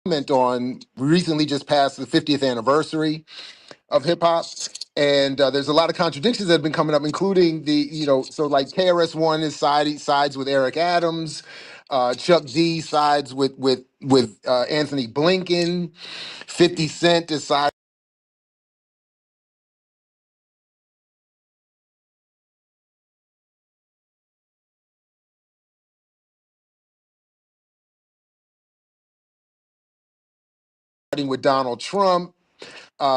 comment on, we recently just passed the 50th anniversary of hip hop. And there's a lot of contradictions that have been coming up, including so like KRS-One sides with Eric Adams, Chuck D sides with Anthony Blinken, 50 Cent is siding with Donald Trump.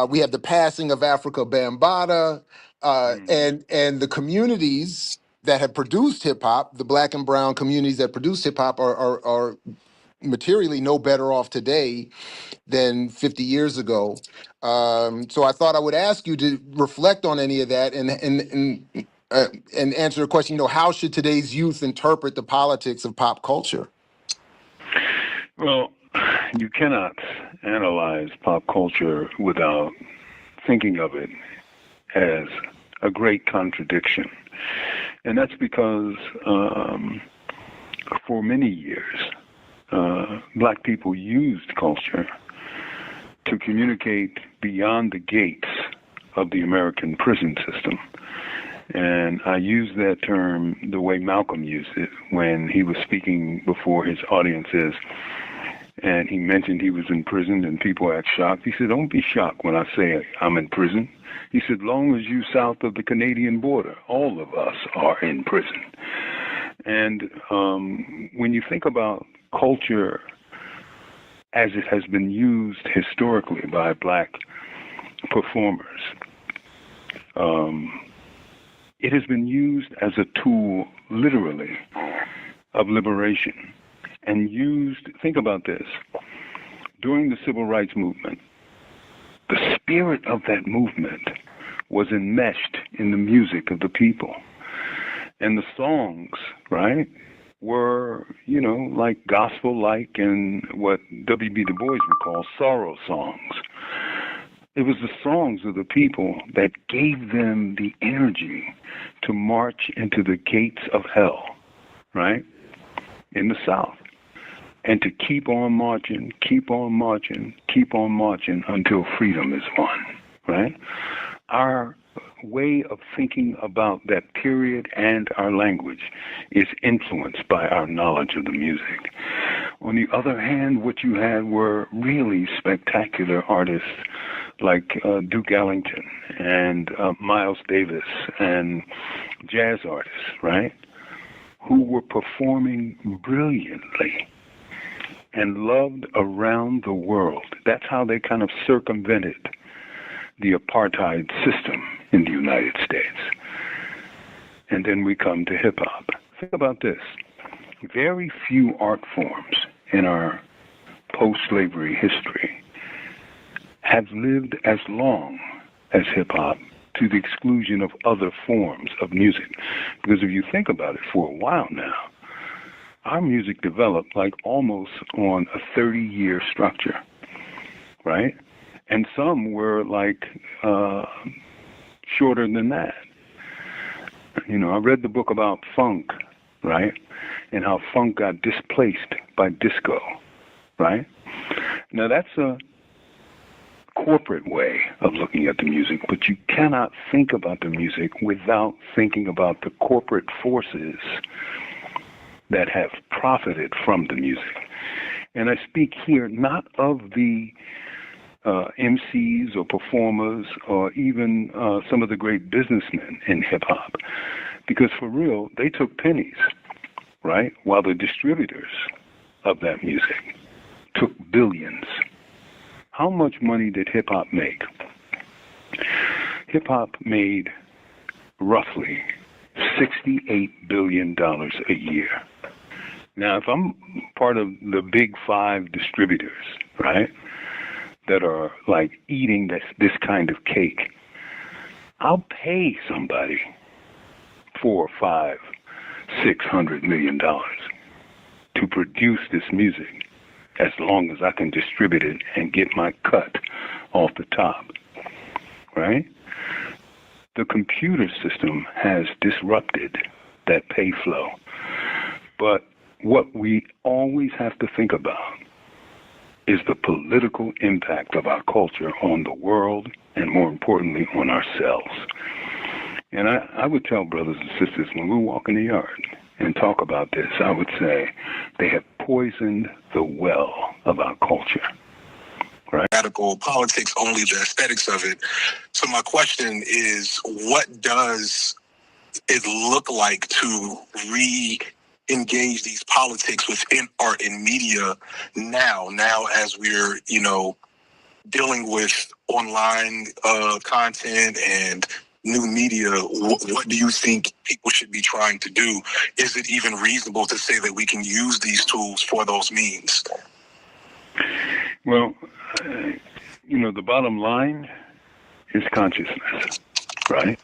We have the passing of Africa Bambaataa, and the communities that have produced hip hop, the black and brown communities that produced hip hop, are materially no better off today than 50 years ago. So I thought I would ask you to reflect on any of that and answer the question. How should today's youth interpret the politics of pop culture? Well, you cannot analyze pop culture without thinking of it as a great contradiction. And that's because for many years, black people used culture to communicate beyond the gates of the American prison system. And I use that term the way Malcolm used it when he was speaking before his audiences. And he mentioned he was in prison, and people act shocked. He said, "Don't be shocked when I say I'm in prison." He said, "Long as you south of the Canadian border, all of us are in prison." And when you think about culture as it has been used historically by black performers, it has been used as a tool, literally, of liberation. And think about this, during the Civil Rights Movement, the spirit of that movement was enmeshed in the music of the people. And the songs, right, were, like gospel-like and what W.B. Du Bois would call sorrow songs. It was the songs of the people that gave them the energy to march into the gates of hell, right, in the South. And to keep on marching, keep on marching, keep on marching until freedom is won, right? Our way of thinking about that period and our language is influenced by our knowledge of the music. On the other hand, what you had were really spectacular artists like Duke Ellington and Miles Davis and jazz artists, right, who were performing brilliantly and loved around the world. That's how they kind of circumvented the apartheid system in the United States. And then we come to hip-hop. Think about this. Very few art forms in our post-slavery history have lived as long as hip-hop, to the exclusion of other forms of music. Because if you think about it, for a while now, our music developed like almost on a 30-year structure, right? And some were like shorter than that. I read the book about funk, right? And how funk got displaced by disco, right? Now that's a corporate way of looking at the music, but you cannot think about the music without thinking about the corporate forces that have profited from the music. And I speak here not of the MCs or performers or even some of the great businessmen in hip-hop, because for real, they took pennies, right? While the distributors of that music took billions. How much money did hip-hop make? Hip-hop made roughly $68 billion a year. Now, if I'm part of the big five distributors, right, that are like eating this kind of cake, I'll pay somebody $400, $500, $600 million to produce this music, as long as I can distribute it and get my cut off the top, right? The computer system has disrupted that pay flow. But what we always have to think about is the political impact of our culture on the world and, more importantly, on ourselves. And I would tell brothers and sisters when we walk in the yard and talk about this, I would say they have poisoned the well of our culture. Right? Radical politics, only the aesthetics of it. So my question is, what does it look like to re-engage these politics within art and media now as we're, dealing with online content and new media? What do you think people should be trying to do? Is it even reasonable to say that we can use these tools for those means? Well, the bottom line is consciousness, right?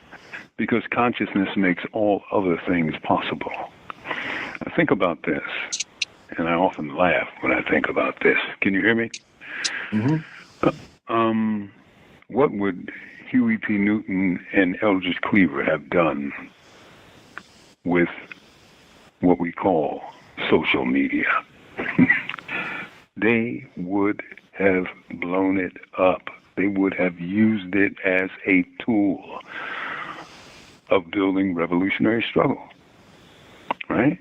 Because consciousness makes all other things possible. I think about this, and I often laugh when I think about this. Can you hear me? Mm-hmm. What would Huey P. Newton and Eldridge Cleaver have done with what we call social media? They would have blown it up. They would have used it as a tool of building revolutionary struggle, right?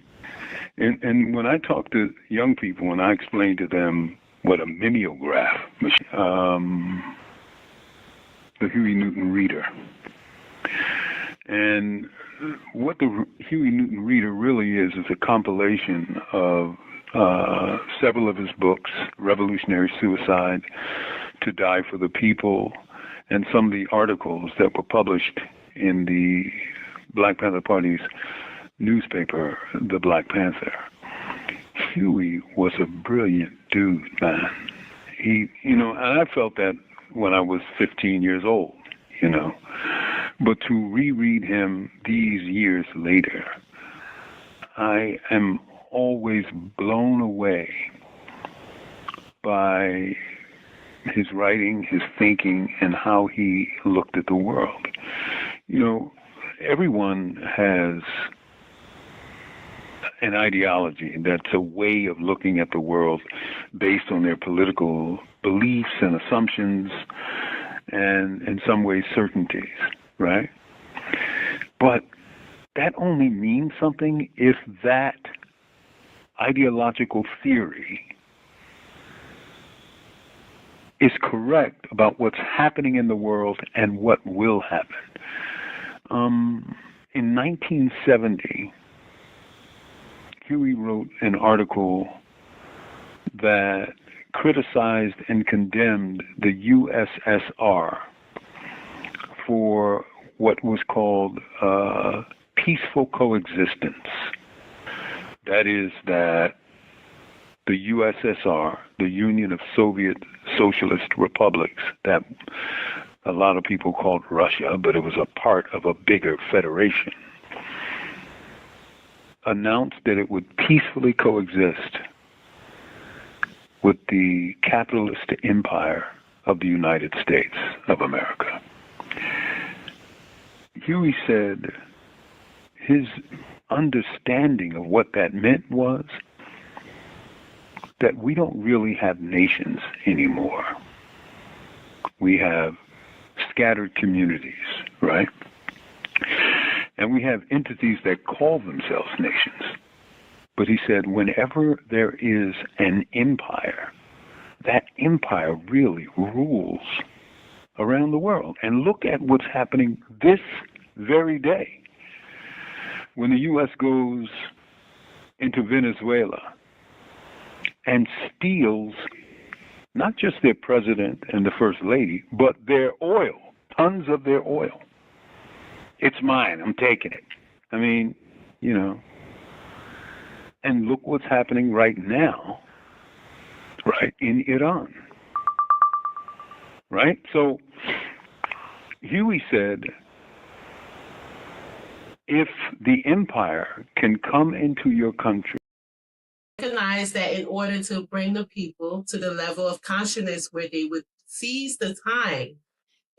And when I talk to young people and I explain to them what a mimeograph machine, the Huey Newton Reader, and what the Huey Newton Reader really is a compilation of several of his books, Revolutionary Suicide, To Die for the People, and some of the articles that were published in the Black Panther Party's newspaper, The Black Panther. Huey was a brilliant dude, man. He, and I felt that when I was 15 years old, But to reread him these years later, I am always blown away by his writing, his thinking, and how he looked at the world. Everyone has an ideology that's a way of looking at the world based on their political beliefs and assumptions and, in some ways, certainties, right? But that only means something if that ideological theory is correct about what's happening in the world and what will happen. In 1970, Huey wrote an article that criticized and condemned the USSR for what was called peaceful coexistence. That is that the USSR, the Union of Soviet Socialist Republics, that a lot of people called Russia, but it was a part of a bigger federation, announced that it would peacefully coexist with the capitalist empire of the United States of America. Huey said his understanding of what that meant was that we don't really have nations anymore. We have scattered communities, right? And we have entities that call themselves nations. But he said whenever there is an empire, that empire really rules around the world. And look at what's happening this very day. When the U.S. goes into Venezuela and steals not just their president and the first lady, but their oil, tons of their oil. It's mine, I'm taking it. I mean, and look what's happening right now, right, in Iran. Right? So Huey said, if the empire can come into your country, recognize that in order to bring the people to the level of consciousness where they would seize the time,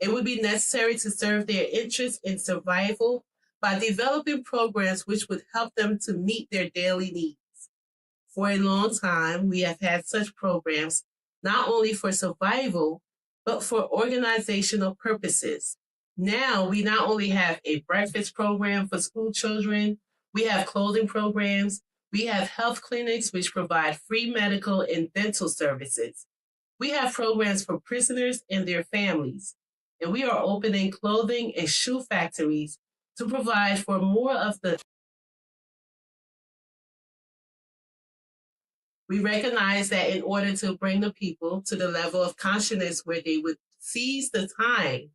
it would be necessary to serve their interests in survival by developing programs which would help them to meet their daily needs. For a long time, we have had such programs not only for survival, but for organizational purposes. Now, we not only have a breakfast program for school children, we have clothing programs, we have health clinics which provide free medical and dental services. We have programs for prisoners and their families, and we are opening clothing and shoe factories to provide for more of the. We recognize that in order to bring the people to the level of consciousness where they would seize the time,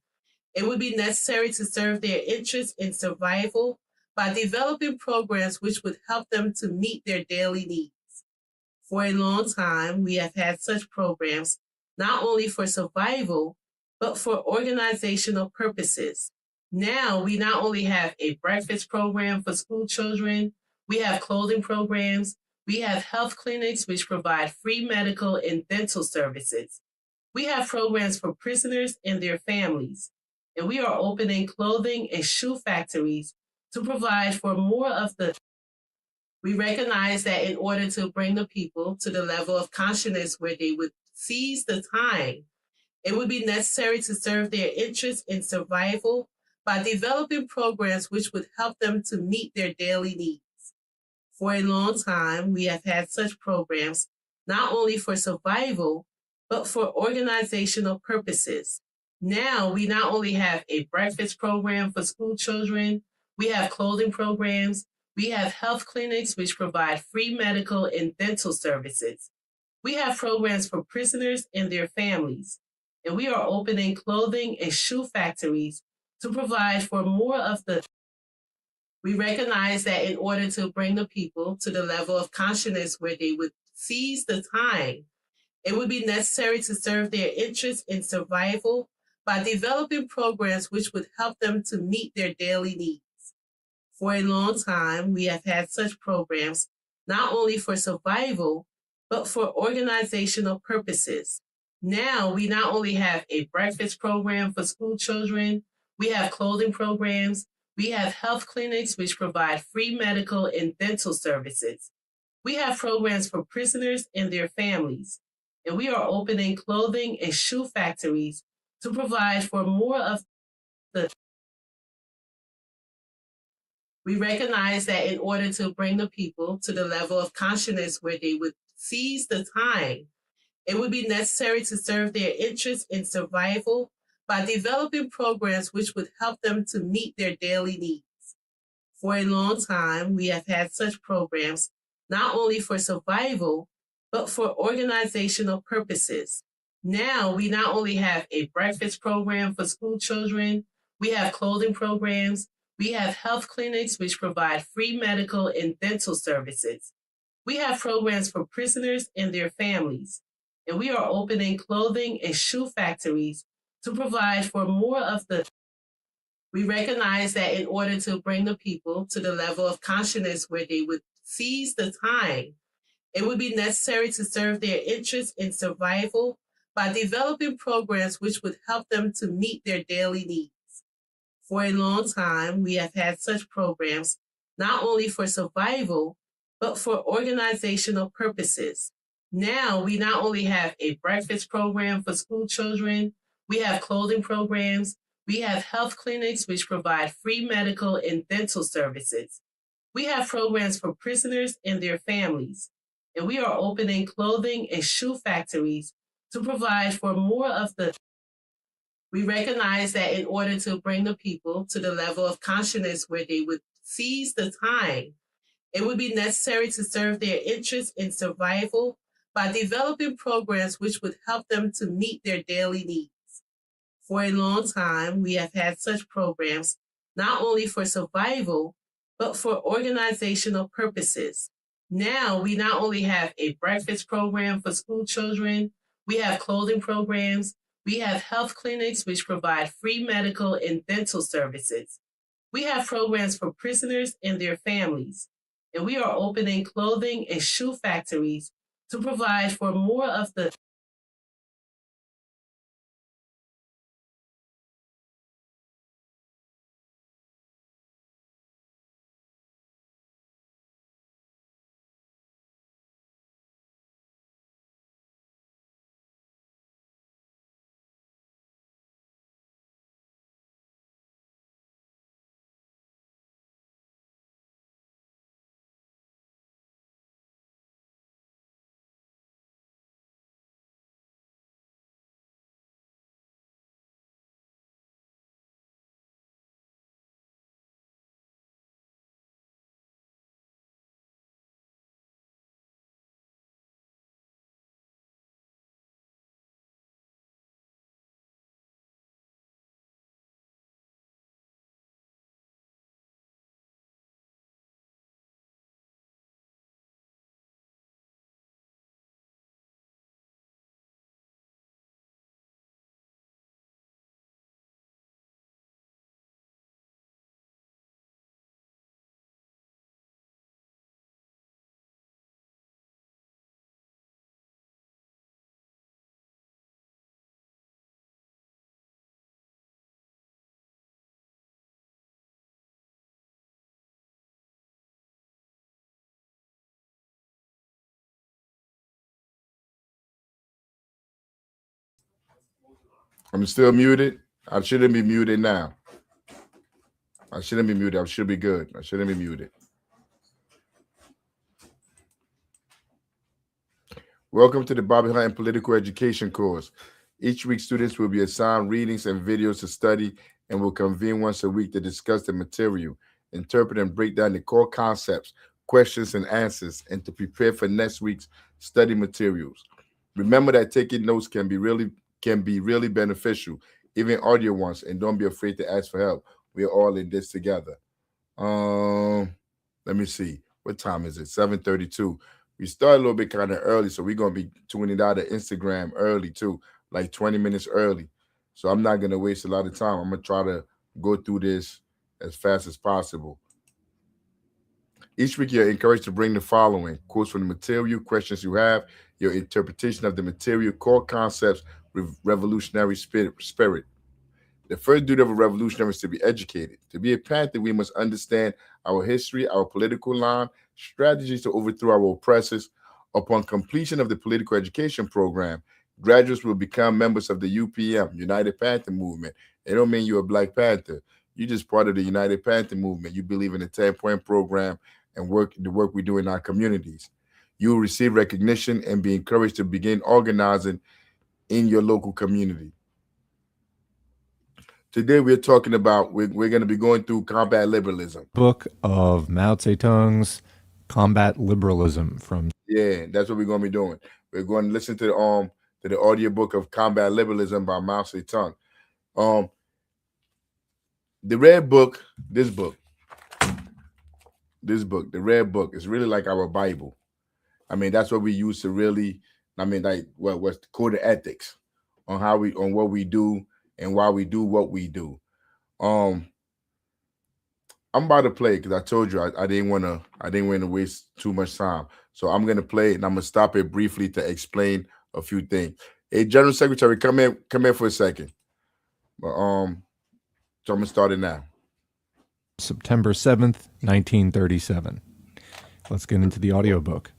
it would be necessary to serve their interests in survival by developing programs which would help them to meet their daily needs. For a long time, we have had such programs not only for survival, but for organizational purposes. Now, we not only have a breakfast program for school children, we have clothing programs, we have health clinics which provide free medical and dental services. We have programs for prisoners and their families, and we are opening clothing and shoe factories to provide for more of the. We recognize that in order to bring the people to the level of consciousness where they would seize the time, it would be necessary to serve their interests in survival by developing programs which would help them to meet their daily needs. For a long time, we have had such programs not only for survival, but for organizational purposes. Now, we not only have a breakfast program for school children, we have clothing programs, we have health clinics which provide free medical and dental services. We have programs for prisoners and their families, and we are opening clothing and shoe factories to provide for more of the. We recognize that in order to bring the people to the level of consciousness where they would seize the time, it would be necessary to serve their interests in survival by developing programs which would help them to meet their daily needs. For a long time, we have had such programs not only for survival, but for organizational purposes. Now, we not only have a breakfast program for school children, we have clothing programs, we have health clinics which provide free medical and dental services. We have programs for prisoners and their families, and we are opening clothing and shoe factories to provide for more of the. We recognize that in order to bring the people to the level of consciousness where they would seize the time, it would be necessary to serve their interests in survival by developing programs which would help them to meet their daily needs. For a long time, we have had such programs not only for survival, but for organizational purposes. Now, we not only have a breakfast program for school children, we have clothing programs, we have health clinics which provide free medical and dental services. We have programs for prisoners and their families, and we are opening clothing and shoe factories to provide for more of the. We recognize that in order to bring the people to the level of consciousness where they would seize the time, it would be necessary to serve their interests in survival by developing programs which would help them to meet their daily needs. For a long time, we have had such programs not only for survival, but for organizational purposes. Now, we not only have a breakfast program for school children, we have clothing programs, we have health clinics which provide free medical and dental services. We have programs for prisoners and their families, and we are opening clothing and shoe factories to provide for more of the. We recognize that in order to bring the people to the level of consciousness where they would seize the time, it would be necessary to serve their interests in survival by developing programs which would help them to meet their daily needs. For a long time, we have had such programs not only for survival, but for organizational purposes. Now, we not only have a breakfast program for school children, we have clothing programs, we have health clinics which provide free medical and dental services. We have programs for prisoners and their families, and we are opening clothing and shoe factories to provide for more of the. I'm still muted. I shouldn't be muted now. I shouldn't be muted. I should be good. I shouldn't be muted. Welcome to the Bobby Hutton Political Education course. Each week, students will be assigned readings and videos to study and will convene once a week to discuss the material, interpret and break down the core concepts, questions, and answers, and to prepare for next week's study materials. Remember that taking notes can be really beneficial, even audio ones, and don't be afraid to ask for help. We're all in this together. Let me see. What time is it? 7:32. We started a little bit kind of early, so we're gonna be tuning out of Instagram early too, like 20 minutes early. So I'm not gonna waste a lot of time. I'm gonna try to go through this as fast as possible. Each week, you're encouraged to bring the following: quotes from the material, questions you have, your interpretation of the material, core concepts, revolutionary spirit. The first duty of a revolutionary is to be educated. To be a Panther, we must understand our history, our political line, strategies to overthrow our oppressors. Upon completion of the political education program, graduates will become members of the UPM, United Panther Movement. It don't mean you're a Black Panther. You're just part of the United Panther Movement. You believe in the 10-point program and the work we do in our communities. You will receive recognition and be encouraged to begin organizing in your local community. Today we're talking about, we're going to be going through Combat Liberalism. Book of Mao Zedong's Combat Liberalism from... Yeah, that's what we're going to be doing. We're going to listen to the audiobook of Combat Liberalism by Mao Zedong. The red book, the red book is really like our Bible. I mean, that's what we use to really, like what's the code of ethics on what we do and why we do what we do. I'm about to play because I told you I didn't want to waste too much time. So I'm gonna play it and I'm gonna stop it briefly to explain a few things. Hey, General Secretary, come here for a second. But so I'm gonna start it now. September 7th, 1937. Let's get into the audiobook.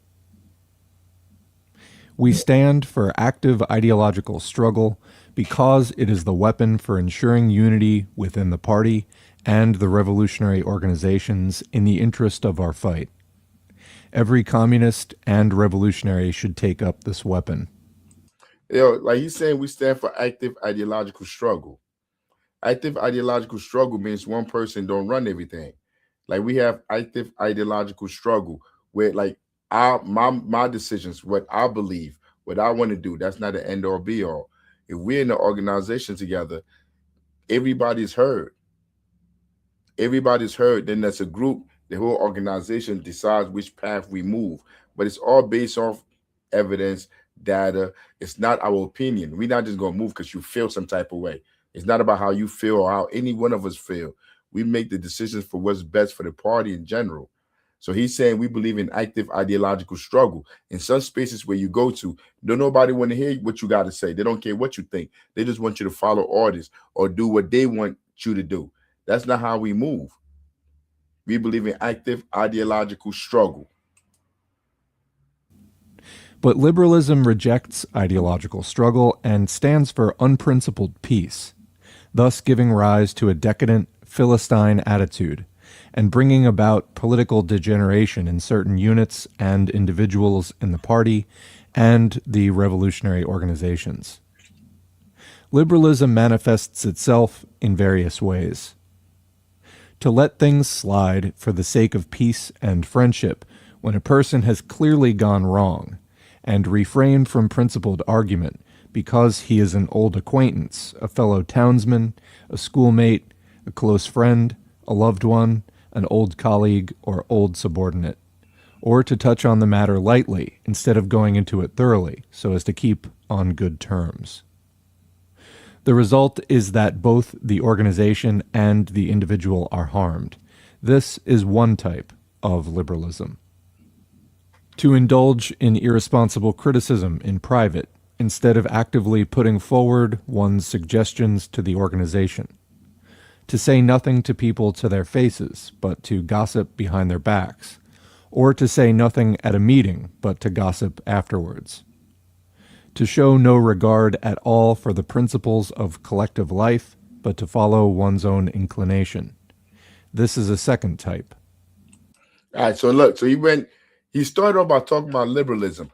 We stand for active ideological struggle because it is the weapon for ensuring unity within the party and the revolutionary organizations in the interest of our fight. Every communist and revolutionary should take up this weapon. Like he's saying, we stand for active ideological struggle. Active ideological struggle means one person don't run everything. Like we have active ideological struggle where like my decisions, what I believe, what I want to do, that's not the end all be all. If we're in the organization together, everybody's heard. Everybody's heard, then that's a group, the whole organization decides which path we move. But it's all based off evidence, data. It's not our opinion. We're not just gonna move because you feel some type of way. It's not about how you feel or how any one of us feel. We make the decisions for what's best for the party in general. So he's saying we believe in active ideological struggle. In some spaces where you go to, don't nobody want to hear what you got to say. They don't care what you think. They just want you to follow orders or do what they want you to do. That's not how we move. We believe in active ideological struggle. But liberalism rejects ideological struggle and stands for unprincipled peace, thus giving rise to a decadent Philistine attitude and bringing about political degeneration in certain units and individuals in the party and the revolutionary organizations. Liberalism manifests itself in various ways. To let things slide for the sake of peace and friendship when a person has clearly gone wrong, and refrain from principled argument because he is an old acquaintance, a fellow townsman, a schoolmate, a close friend, a loved one, an old colleague, or old subordinate, or to touch on the matter lightly instead of going into it thoroughly so as to keep on good terms. The result is that both the organization and the individual are harmed. This is one type of liberalism. To indulge in irresponsible criticism in private instead of actively putting forward one's suggestions to the organization. To say nothing to people to their faces, but to gossip behind their backs, or to say nothing at a meeting, but to gossip afterwards. To show no regard at all for the principles of collective life, but to follow one's own inclination. This is a second type. All right, so look, so he started off by talking about liberalism.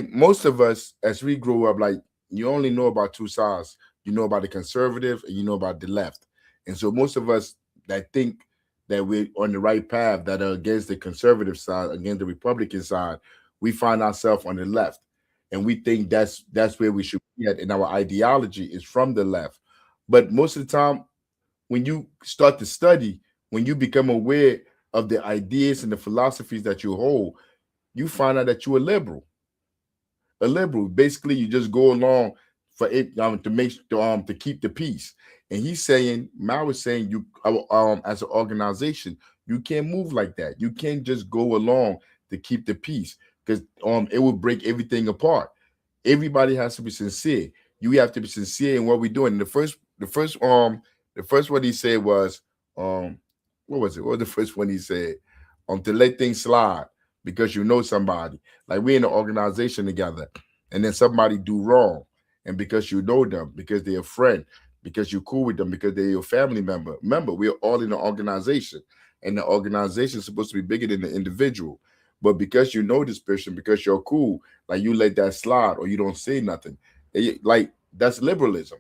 Most of us, as we grew up, like, you only know about two sides. You know about the conservative and you know about the left. And so most of us that think that we're on the right path, that are against the conservative side, against the Republican side, we find ourselves on the left. And we think that's where we should be at. And our ideology is from the left. But most of the time, when you start to study, when you become aware of the ideas and the philosophies that you hold, you find out that you're a liberal. A liberal, basically, you just go along for it to keep the peace. And he's saying, Mao is saying, you as an organization, you can't move like that. You can't just go along to keep the peace, because it will break everything apart. Everybody has to be sincere. You have to be sincere in what we're doing. And the first one he said was, what was it? What was the first one he said? To let things slide because you know somebody. Like, we're in an organization together, and then somebody do wrong, and because you know them, because they're a friend, because you're cool with them, because they're your family member. Remember, we're all in an organization, and the organization is supposed to be bigger than the individual. But because you know this person, because you're cool, like, you let that slide or you don't say nothing. Like, that's liberalism.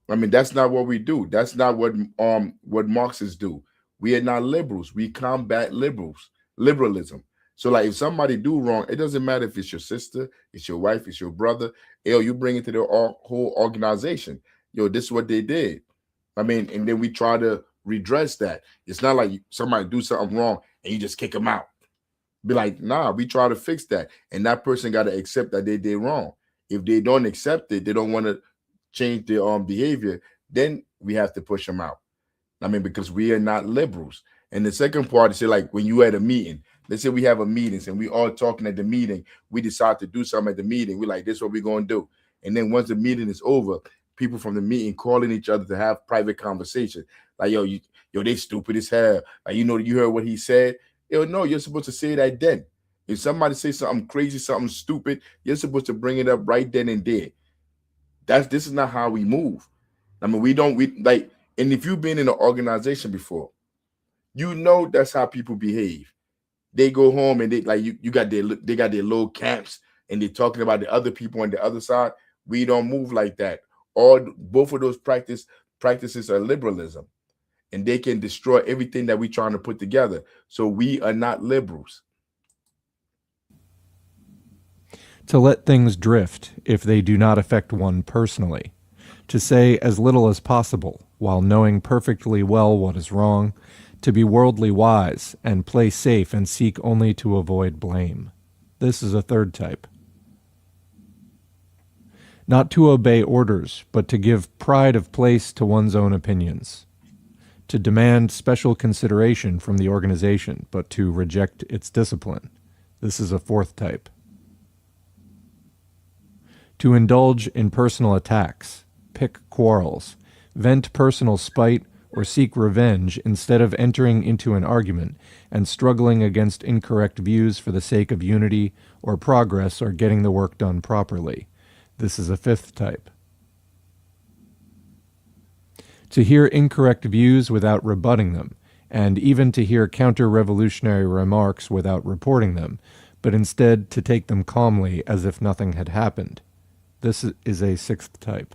I mean, that's not what we do. That's not what Marxists do. We are not liberals. We combat liberalism. So, like, if somebody do wrong, it doesn't matter if it's your sister, it's your wife, it's your brother. You bring it to the whole organization. This is what they did. I mean, and then we try to redress that. It's not like somebody do something wrong and you just kick them out. Be like, nah, we try to fix that. And that person got to accept that they did wrong. If they don't accept it, they don't want to change their behavior, then we have to push them out. I mean, because we are not liberals. And the second part is, like, when you at a meeting, let's say we have a meeting and we all talking at the meeting, we decide to do something at the meeting. We're like, this is what we're going to do. And then once the meeting is over, people from the meeting calling each other to have private conversation. Like, they stupid as hell. Like, you heard what he said. No, you're supposed to say that then. If somebody says something crazy, something stupid, you're supposed to bring it up right then and there. This is not how we move. I mean, and if you've been in an organization before, that's how people behave. They go home and they got they got their little camps and they're talking about the other people on the other side. We don't move like that. Both of those practices are liberalism, and they can destroy everything that we're trying to put together. So we are not liberals. To let things drift if they do not affect one personally. To say as little as possible while knowing perfectly well what is wrong. To be worldly wise and play safe and seek only to avoid blame. This is a third type. Not to obey orders, but to give pride of place to one's own opinions. To demand special consideration from the organization, but to reject its discipline. This is a fourth type. To indulge in personal attacks, pick quarrels, vent personal spite, or seek revenge instead of entering into an argument and struggling against incorrect views for the sake of unity or progress or getting the work done properly. This is a fifth type. To hear incorrect views without rebutting them, and even to hear counter-revolutionary remarks without reporting them, but instead to take them calmly as if nothing had happened. This is a sixth type.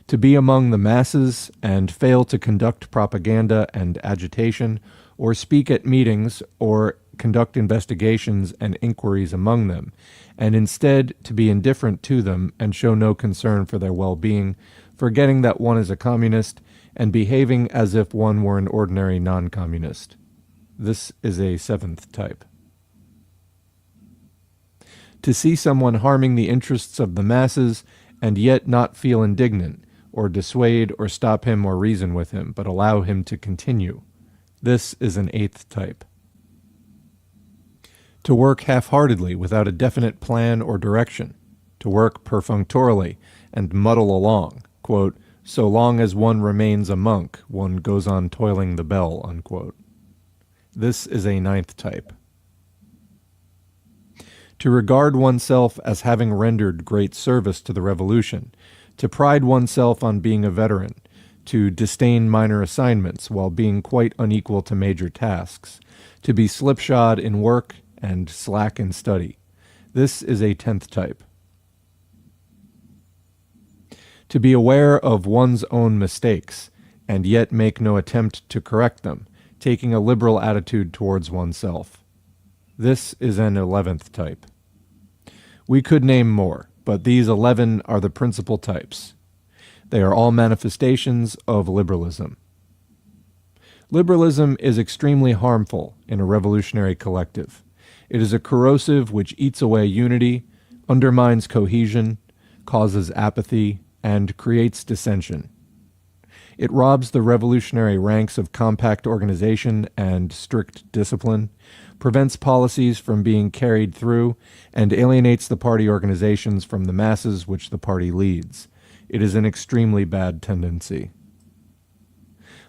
To be among the masses and fail to conduct propaganda and agitation, or speak at meetings, or conduct investigations and inquiries among them, and instead to be indifferent to them and show no concern for their well-being, forgetting that one is a communist, and behaving as if one were an ordinary non-communist. This is a seventh type. To see someone harming the interests of the masses and yet not feel indignant, or dissuade or stop him or reason with him, but allow him to continue. This is an eighth type. To work half-heartedly without a definite plan or direction. To work perfunctorily and muddle along, quote, so long as one remains a monk, one goes on toiling the bell, unquote. This is a ninth type. to regard oneself as having rendered great service to the revolution, to pride oneself on being a veteran, to disdain minor assignments while being quite unequal to major tasks, to be slipshod in work and slack in study. This is a 10th type. To be aware of one's own mistakes, and yet make no attempt to correct them, taking a liberal attitude towards oneself. This is an 11th type. We could name more, but these 11 are the principal types. They are all manifestations of liberalism. Liberalism is extremely harmful in a revolutionary collective. It is a corrosive which eats away unity, undermines cohesion, causes apathy, and creates dissension. It robs the revolutionary ranks of compact organization and strict discipline, prevents policies from being carried through, and alienates the party organizations from the masses which the party leads. It is an extremely bad tendency.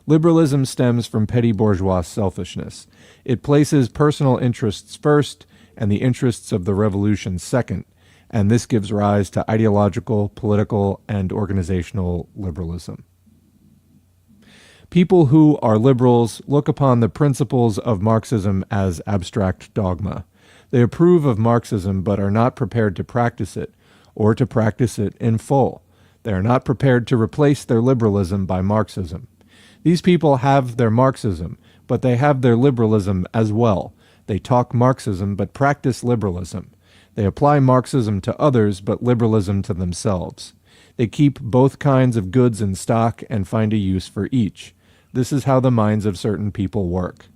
Liberalism stems from petty bourgeois selfishness. It places personal interests first and the interests of the revolution second, and this gives rise to ideological, political, and organizational liberalism. People who are liberals look upon the principles of Marxism as abstract dogma. They approve of Marxism but are not prepared to practice it, or to practice it in full. They are not prepared to replace their liberalism by Marxism. These people have their Marxism, but they have their liberalism as well. They talk Marxism but practice liberalism. They apply Marxism to others but liberalism to themselves. They keep both kinds of goods in stock and find a use for each. This is how the minds of certain people work.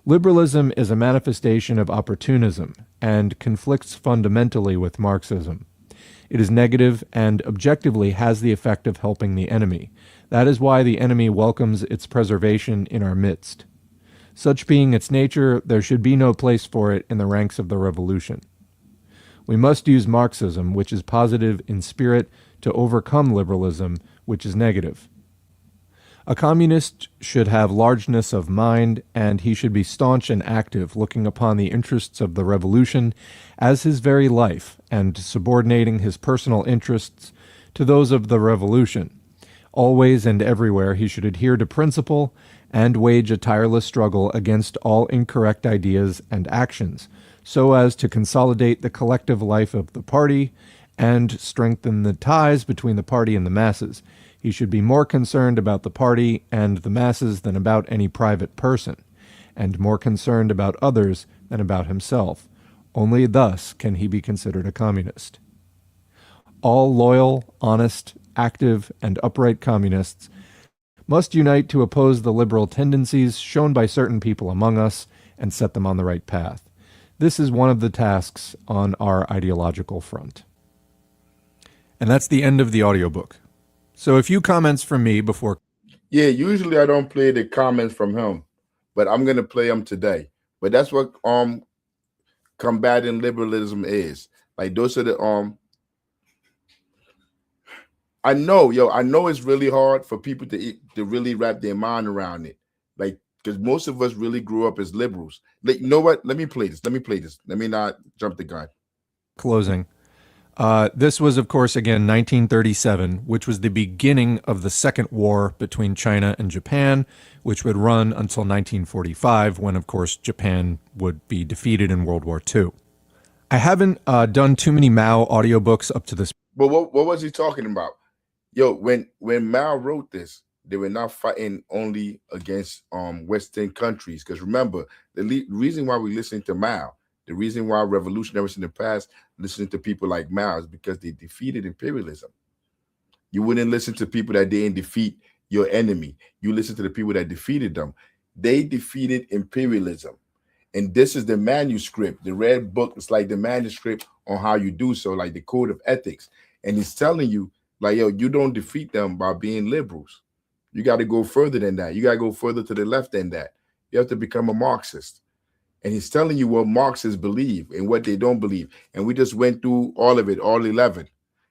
Liberalism is a manifestation of opportunism and conflicts fundamentally with Marxism. It is negative and objectively has the effect of helping the enemy. That is why the enemy welcomes its preservation in our midst. Such being its nature, there should be no place for it in the ranks of the revolution. We must use Marxism, which is positive in spirit, to overcome liberalism, which is negative. A communist should have largeness of mind, and he should be staunch and active, looking upon the interests of the revolution as his very life, and subordinating his personal interests to those of the revolution. Always and everywhere he should adhere to principle and wage a tireless struggle against all incorrect ideas and actions, so as to consolidate the collective life of the party and strengthen the ties between the party and the masses. He should be more concerned about the party and the masses than about any private person, and more concerned about others than about himself. Only thus can he be considered a communist. All loyal, honest, active, and upright communists must unite to oppose the liberal tendencies shown by certain people among us and set them on the right path. This is one of the tasks on our ideological front. And that's the end of the audiobook. So a few comments from me before. Yeah, usually I don't play the comments from him, but I'm gonna play them today. But that's what combating liberalism is. Like those are the I know it's really hard for people to really wrap their mind around it. Like, because most of us really grew up as liberals. Like, you know what? Let me play this. Let me not jump the gun. Closing. This was, of course, again, 1937, which was the beginning of the Second War between China and Japan, which would run until 1945, when, of course, Japan would be defeated in World War II. I haven't done too many Mao audiobooks up to this. But what was he talking about? Yo, when Mao wrote this, they were not fighting only against Western countries. Because remember, the reason why we listen to Mao, the reason why revolutionaries in the past listening to people like Mao is because they defeated imperialism. You wouldn't listen to people that didn't defeat your enemy. You listen to the people that defeated them. They defeated imperialism. And this is the manuscript. The red book is like the manuscript on how you do so, like the code of ethics. And he's telling you, like, yo, you don't defeat them by being liberals. You got to go further than that. You got to go further to the left than that. You have to become a Marxist. And he's telling you what Marxists believe and what they don't believe. And we just went through all of it, all 11.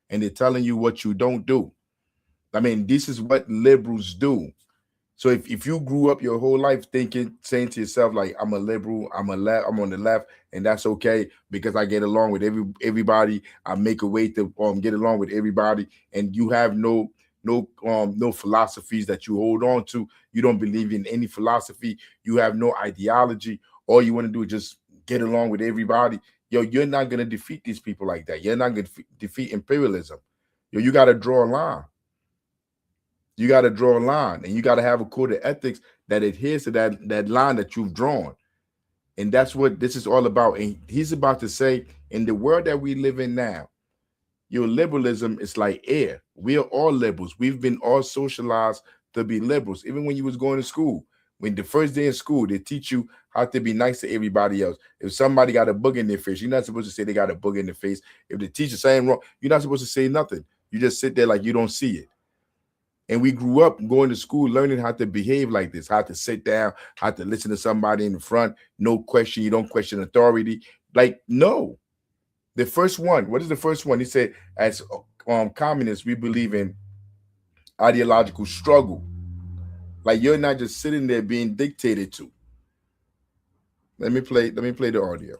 And they're telling you what you don't do. I mean, this is what liberals do. So if you grew up your whole life saying to yourself like I'm a liberal, I'm on the left, and that's okay because I get along with everybody, I make a way to get along with everybody, and you have no philosophies that you hold on to. You don't believe in any philosophy. You have no ideology. All you want to do is just get along with everybody. Yo, you're not gonna defeat these people like that. You're not gonna defeat imperialism. Yo, you got to draw a line. You got to draw a line, and you got to have a code of ethics that adheres to that line that you've drawn. And that's what this is all about. And he's about to say, in the world that we live in now, your liberalism is like air. We are all liberals. We've been all socialized to be liberals. Even when you was going to school, when the first day in school, they teach you how to be nice to everybody else. If somebody got a bug in their face, you're not supposed to say they got a bug in their face. If the teacher saying wrong, you're not supposed to say nothing. You just sit there like you don't see it. And we grew up going to school learning how to behave like this, how to sit down, how to listen to somebody in the front, no question. You don't question authority. Like, no. The first one, what is the first one? He said, as communists, we believe in ideological struggle. Like, you're not just sitting there being dictated to. Let me play the audio.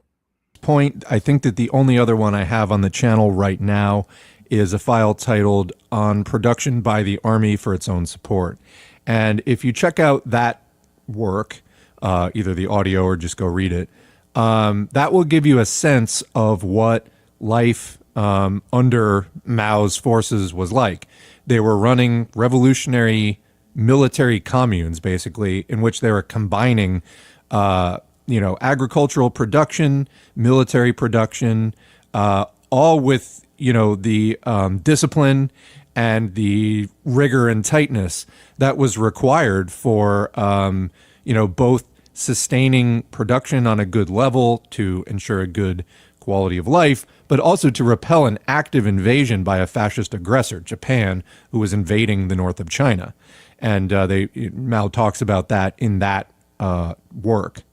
Point, I think that the only other one I have on the channel right now is a file titled On Production by the Army for Its Own Support. And if you check out that work, either the audio or just go read it, that will give you a sense of what life under Mao's forces was like. They were running revolutionary military communes, basically, in which they were combining agricultural production, military production, all with, the discipline and the rigor and tightness that was required for, both sustaining production on a good level to ensure a good quality of life, but also to repel an active invasion by a fascist aggressor, Japan, who was invading the north of China. And Mao talks about that in that work.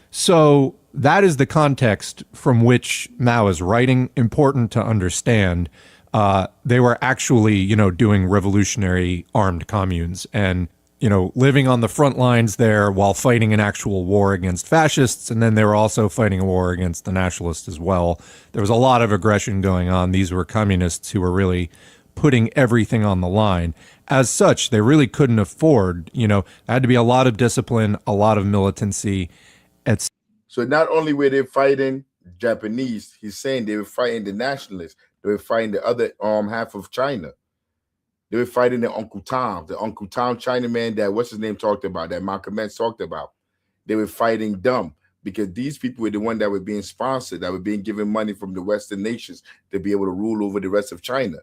So that is the context from which Mao is writing. Important to understand. They were actually, doing revolutionary armed communes and, living on the front lines there while fighting an actual war against fascists. And then they were also fighting a war against the nationalists as well. There was a lot of aggression going on. These were communists who were really putting everything on the line. As such, they really couldn't afford, there had to be a lot of discipline, a lot of militancy. So not only were they fighting Japanese, he's saying they were fighting the nationalists. They were fighting the other half of China. They were fighting the Uncle Tom Chinaman that what's his name talked about, that Malcolm X talked about. They were fighting them because these people were the ones that were being sponsored, that were being given money from the Western nations to be able to rule over the rest of China.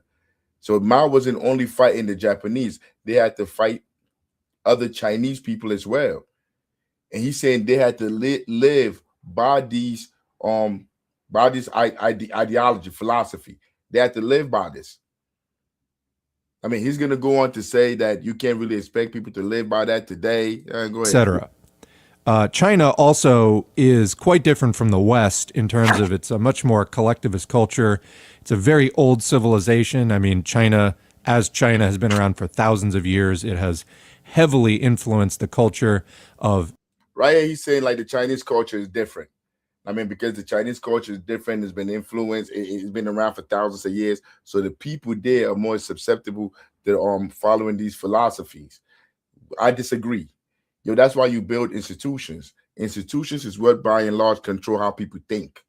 So Mao wasn't only fighting the Japanese, they had to fight other Chinese people as well. And he's saying they had to live by these ideology, philosophy. They had to live by this. I mean, he's going to go on to say that you can't really expect people to live by that today, go ahead, etc. China also is quite different from the West in terms of it's a much more collectivist culture. It's a very old civilization. I mean, China has been around for thousands of years. It has heavily influenced the culture of... Right here, he's saying like the Chinese culture is different. I mean, because the Chinese culture is different, it's been influenced, it's been around for thousands of years. So the people there are more susceptible to following these philosophies. I disagree. That's why you build institutions. Institutions is what by and large control how people think.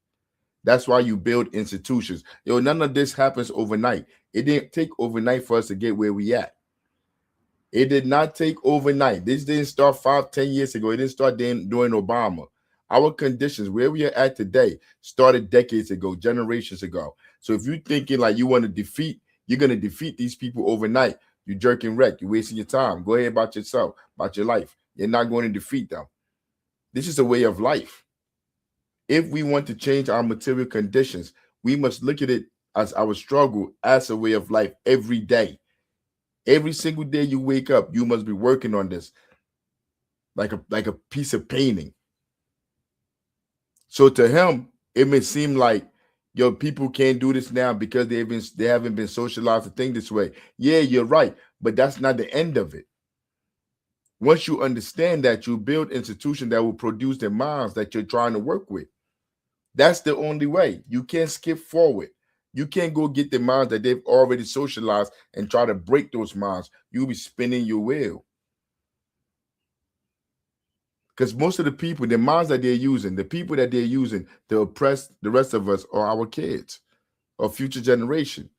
That's why you build institutions. None of this happens overnight. It didn't take overnight for us to get where we at. It did not take overnight. This didn't start 5-10 years ago. It didn't start during Obama. Our conditions, where we are at today, started decades ago, generations ago. So if you're thinking like you're going to defeat these people overnight, you're jerking wreck. You're wasting your time. Go ahead about yourself, about your life. You're not going to defeat them. This is a way of life. If we want to change our material conditions, we must look at it as our struggle as a way of life every day. Every single day you wake up, you must be working on this like a piece of painting. So to him, it may seem like people can't do this now because they haven't been socialized to think this way. Yeah, you're right, but that's not the end of it. Once you understand that, you build institutions that will produce the minds that you're trying to work with. That's the only way. You can't skip forward. You can't go get the minds that they've already socialized and try to break those minds. You'll be spinning your wheel. Because most of the people, the minds that they're using, the people that they're using to oppress the rest of us are our kids or future generation.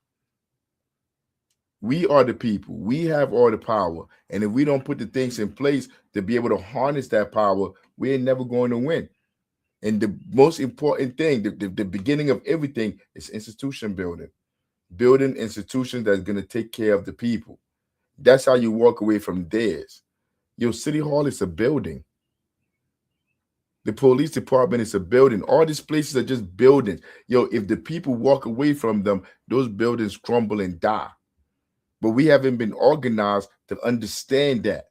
We are the people. We have all the power. And if we don't put the things in place to be able to harness that power, we're never going to win. And the most important thing, the beginning of everything is institution building. Building institutions that's going to take care of the people. That's how you walk away from theirs. Your city hall is a building. The police department is a building. All these places are just buildings. If the people walk away from them, those buildings crumble and die. But we haven't been organized to understand that.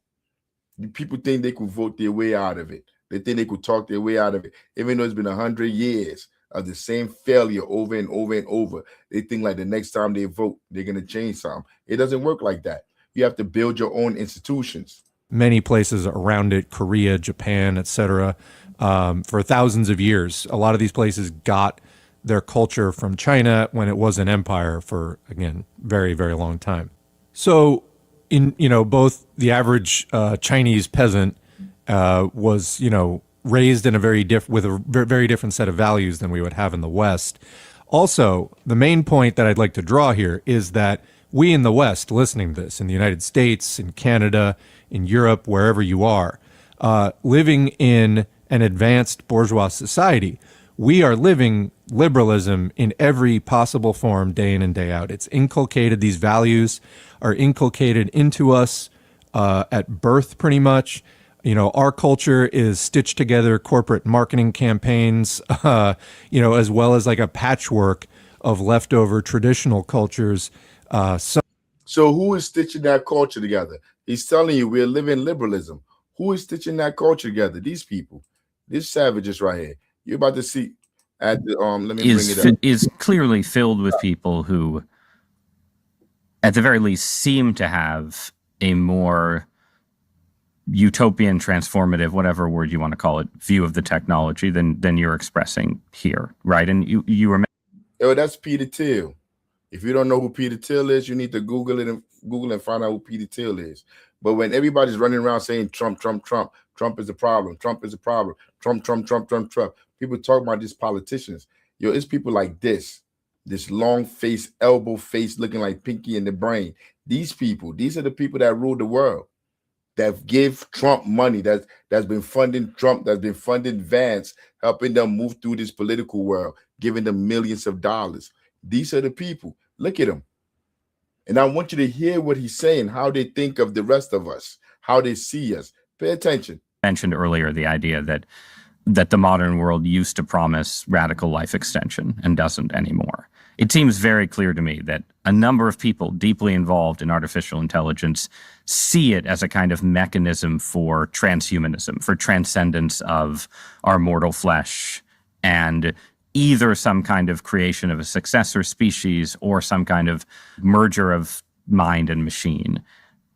People think they could vote their way out of it. They think they could talk their way out of it. Even though it's been 100 years of the same failure over and over and over, they think like the next time they vote, they're going to change something. It doesn't work like that. You have to build your own institutions. Many places around it, Korea, Japan, etc., for thousands of years. A lot of these places got their culture from China when it was an empire for, again, very, very long time. So in, both the average Chinese peasant was, raised in with a very different set of values than we would have in the West. Also, the main point that I'd like to draw here is that we in the West, listening to this, in the United States, in Canada, in Europe, wherever you are, living in an advanced bourgeois society, we are living liberalism in every possible form, day in and day out. It's inculcated. These values are inculcated into us at birth, pretty much. Our culture is stitched together corporate marketing campaigns, as well as like a patchwork of leftover traditional cultures. So who is stitching that culture together? He's telling you we're living liberalism. Who is stitching that culture together? These people, these savages right here. You're about to see at the let me bring it up. Is clearly filled with people who, at the very least, seem to have a more utopian, transformative, whatever word you want to call it, view of the technology than you're expressing here, right? And you were. That's Peter Thiel. If you don't know who Peter Thiel is, you need to Google and find out who Peter Thiel is. But when everybody's running around saying Trump, Trump, Trump, Trump is the problem, Trump is the problem, Trump, Trump, Trump, Trump, Trump. People talk about these politicians. It's people like this long face, elbow face, looking like Pinky in the Brain. These are the people that rule the world, that give Trump money, that's been funding Trump, that's been funding Vance, helping them move through this political world, giving them millions of dollars. These are the people. Look at them. And I want you to hear what he's saying, how they think of the rest of us, how they see us. Pay attention. Mentioned earlier the idea that the modern world used to promise radical life extension and doesn't anymore. It seems very clear to me that a number of people deeply involved in artificial intelligence see it as a kind of mechanism for transhumanism, for transcendence of our mortal flesh, and either some kind of creation of a successor species or some kind of merger of mind and machine.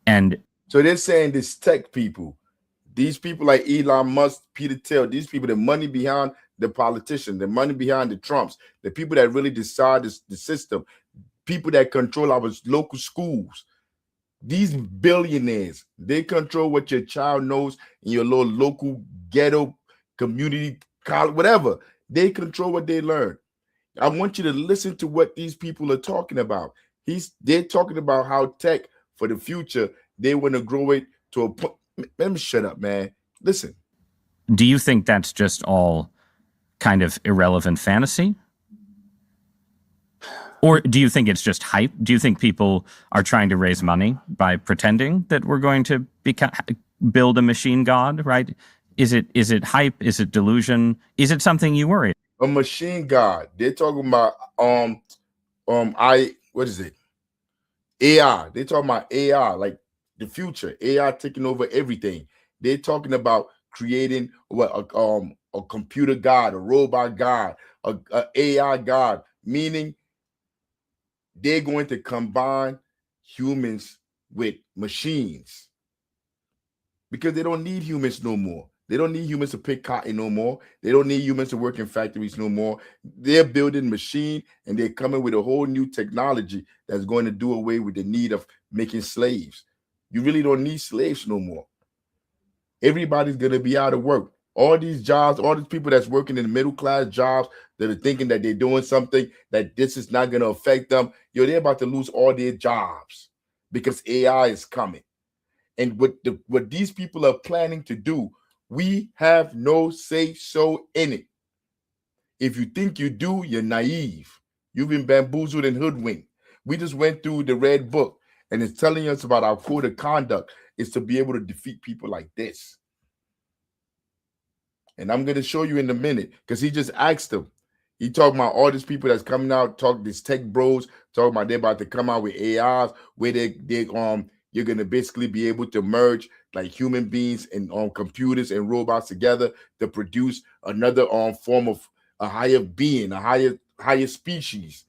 And so they're saying this tech people, these people like Elon Musk, Peter Thiel, these people, the money behind the politicians, the money behind the Trumps, the people that really decide the system, people that control our local schools, these billionaires, they control what your child knows in your little local ghetto community college, whatever. They control what they learn. I want you to listen to what these people are talking about. They're talking about how tech for the future, they want to grow it to a point. Let me shut up, man. Listen. Do you think that's just all kind of irrelevant fantasy? Or do you think it's just hype? Do you think people are trying to raise money by pretending that we're going to build a machine god, right? Is it hype? Is it delusion? Is it something you worry? A machine god. They're talking about what is it? AI. They're talking about AI, like the future. AI taking over everything. They're talking about creating a computer god, a robot god, a AI god, meaning they're going to combine humans with machines. because they don't need humans no more. They don't need humans to pick cotton no more. They don't need humans to work in factories no more. They're building machine and they're coming with a whole new technology that's going to do away with the need of making slaves. You really don't need slaves no more. Everybody's going to be out of work. All these jobs, all these people that's working in the middle class jobs that are thinking that they're doing something, that this is not going to affect them, they're about to lose all their jobs because AI is coming. And what these people are planning to do, we have no say-so in it. If you think you do, you're naive. You've been bamboozled and hoodwinked. We just went through the Red Book, and it's telling us about our code of conduct is to be able to defeat people like this. And I'm going to show you in a minute, because he just asked them. He talking about all these people that's coming out, these tech bros, talking about they're about to come out with AIs where you're going to basically be able to merge like human beings and computers and robots together to produce another form of a higher being, a higher species.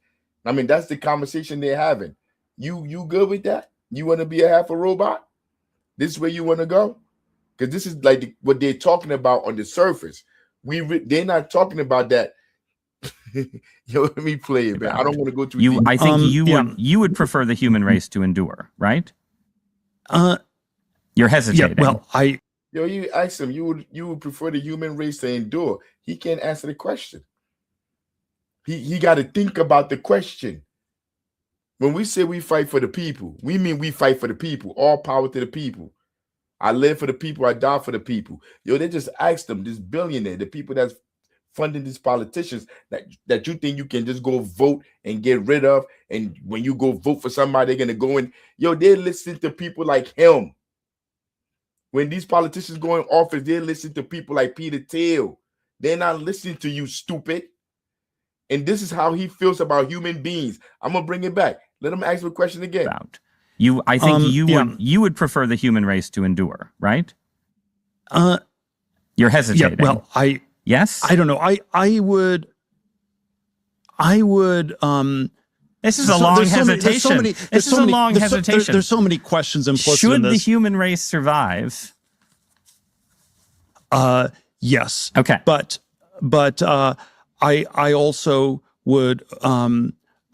I mean, that's the conversation they're having. You good with that? You want to be a half a robot? This is where you want to go? Because this is like what they're talking about on the surface. They're not talking about that. Yo, let me play it, man. I don't want to go too deep. I think you would prefer the human race to endure, right? You're hesitating. Yeah, well, you asked him, you would prefer the human race to endure. He can't answer the question. He got to think about the question. When we say we fight for the people, we mean we fight for the people. All power to the people. I live for the people. I die for the people. Yo, they just asked them, this billionaire, the people that's funding these politicians that you think you can just go vote and get rid of. And when you go vote for somebody, they're going to go in. Yo, they're listening to people like him. When these politicians go in office, they're listening to people like Peter Thiel. They're not listening to you, stupid. And this is how he feels about human beings. I'm going to bring it back. Let him ask the question again. I think you would prefer the human race to endure, right? You're hesitating. Yeah, well, yes? I don't know. I would. This is a long hesitation. This is a long hesitation. There's so many questions implicit in this. Should the human race survive? Yes. Okay. But I also would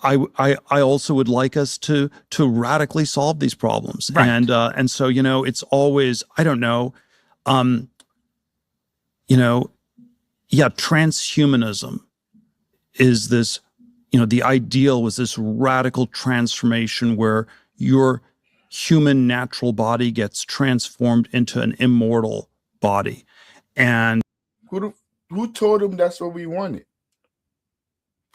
I also would like us to radically solve these problems. Right. And so, it's always, I don't know, transhumanism is this, the ideal was this radical transformation where your human natural body gets transformed into an immortal body. And who told him that's what we wanted?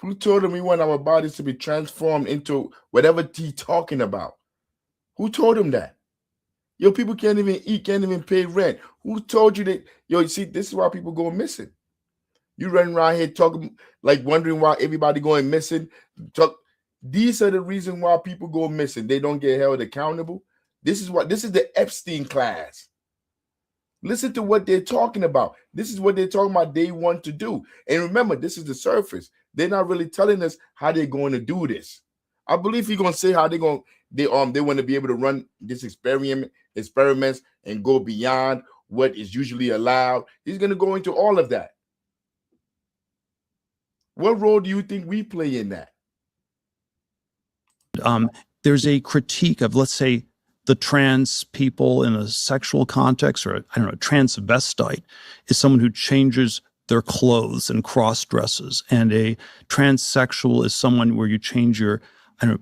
Who told him we want our bodies to be transformed into whatever he's talking about? Who told him that? Yo, people can't even eat, can't even pay rent. Who told you that? Yo, you see, this is why people go missing. You running around here talking, like wondering why everybody going missing. These are the reasons why people go missing. They don't get held accountable. This is the Epstein class. Listen to what they're talking about. This is what they're talking about they want to do. And remember, this is the surface. They're not really telling us how they're going to do this. I believe he's going to say how they want to be able to run this experiments and go beyond what is usually allowed. He's going to go into all of that. What role do you think we play in that? There's a critique of, let's say, the trans people in a sexual context, or I don't know, transvestite is someone who changes their clothes and cross dresses, and a transsexual is someone where you change your,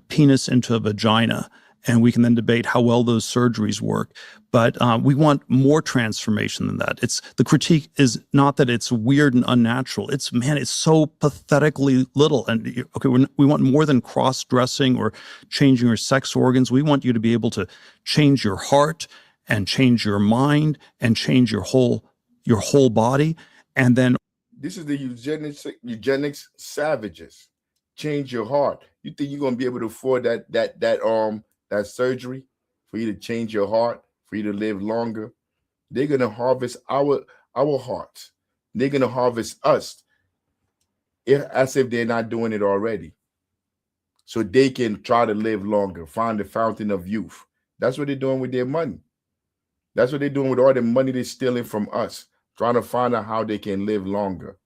penis into a vagina, and we can then debate how well those surgeries work. But we want more transformation than that. The critique is not that it's weird and unnatural. It's so pathetically little. And okay, we want more than cross-dressing or changing your sex organs. We want you to be able to change your heart and change your mind and change your whole body. And then this is the eugenics savages. Change your heart. You think you're gonna be able to afford that surgery for you to change your heart, for you to live longer? They're gonna harvest our hearts. They're gonna harvest us as if they're not doing it already. So they can try to live longer, find the fountain of youth. That's what they're doing with their money. That's what they're doing with all the money they're stealing from us, trying to find out how they can live longer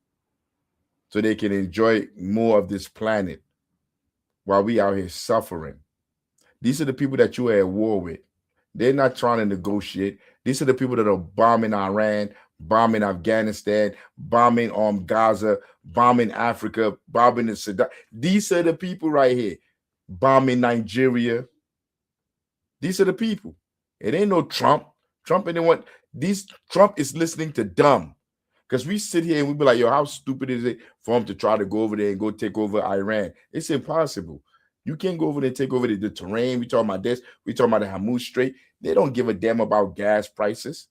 so they can enjoy more of this planet while we out here suffering. These are the people that you are at war with. They're not trying to negotiate. These are the people that are bombing Iran, bombing Afghanistan, bombing Gaza, bombing Africa, bombing the Sudan. These are the people right here, bombing Nigeria. These are the people. It ain't no Trump. Trump ain't what Trump is listening to dumb. Because we sit here and we be like, yo, how stupid is it for him to try to go over there and go take over Iran? It's impossible. You can't go over there and take over the terrain. We talking about this. We talking about the Hormuz Strait. They don't give a damn about gas prices.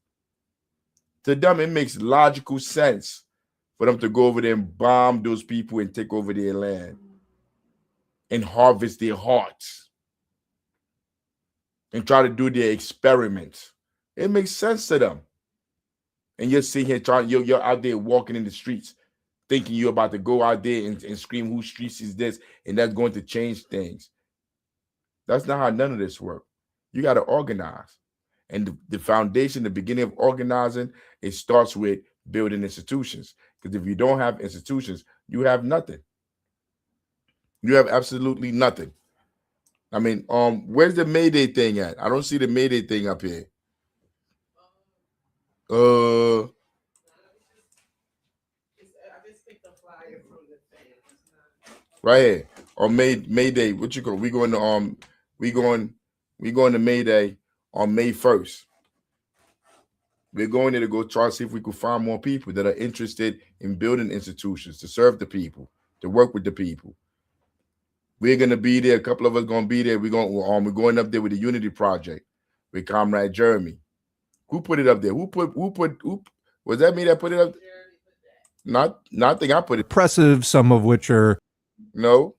To them, it makes logical sense for them to go over there and bomb those people and take over their land and harvest their hearts and try to do their experiments. It makes sense to them. And you're sitting here you're out there walking in the streets thinking you're about to go out there and scream, whose streets is this? And that's going to change things. That's not how none of this works. You got to organize. And the foundation, the beginning of organizing, it starts with building institutions. Because if you don't have institutions, you have nothing. You have absolutely nothing. I mean, where's the Mayday thing at? I don't see the Mayday thing up here. Right here on Mayday. What you call? We going to Mayday on May 1st. We're going there to go try to see if we can find more people that are interested in building institutions to serve the people, to work with the people. We're gonna be there. A couple of us gonna be there. We're going up there with the Unity Project with Comrade Jeremy. Who put it up there? Who was that me that put it up? Not I think I put it. Impressive, some of which are No.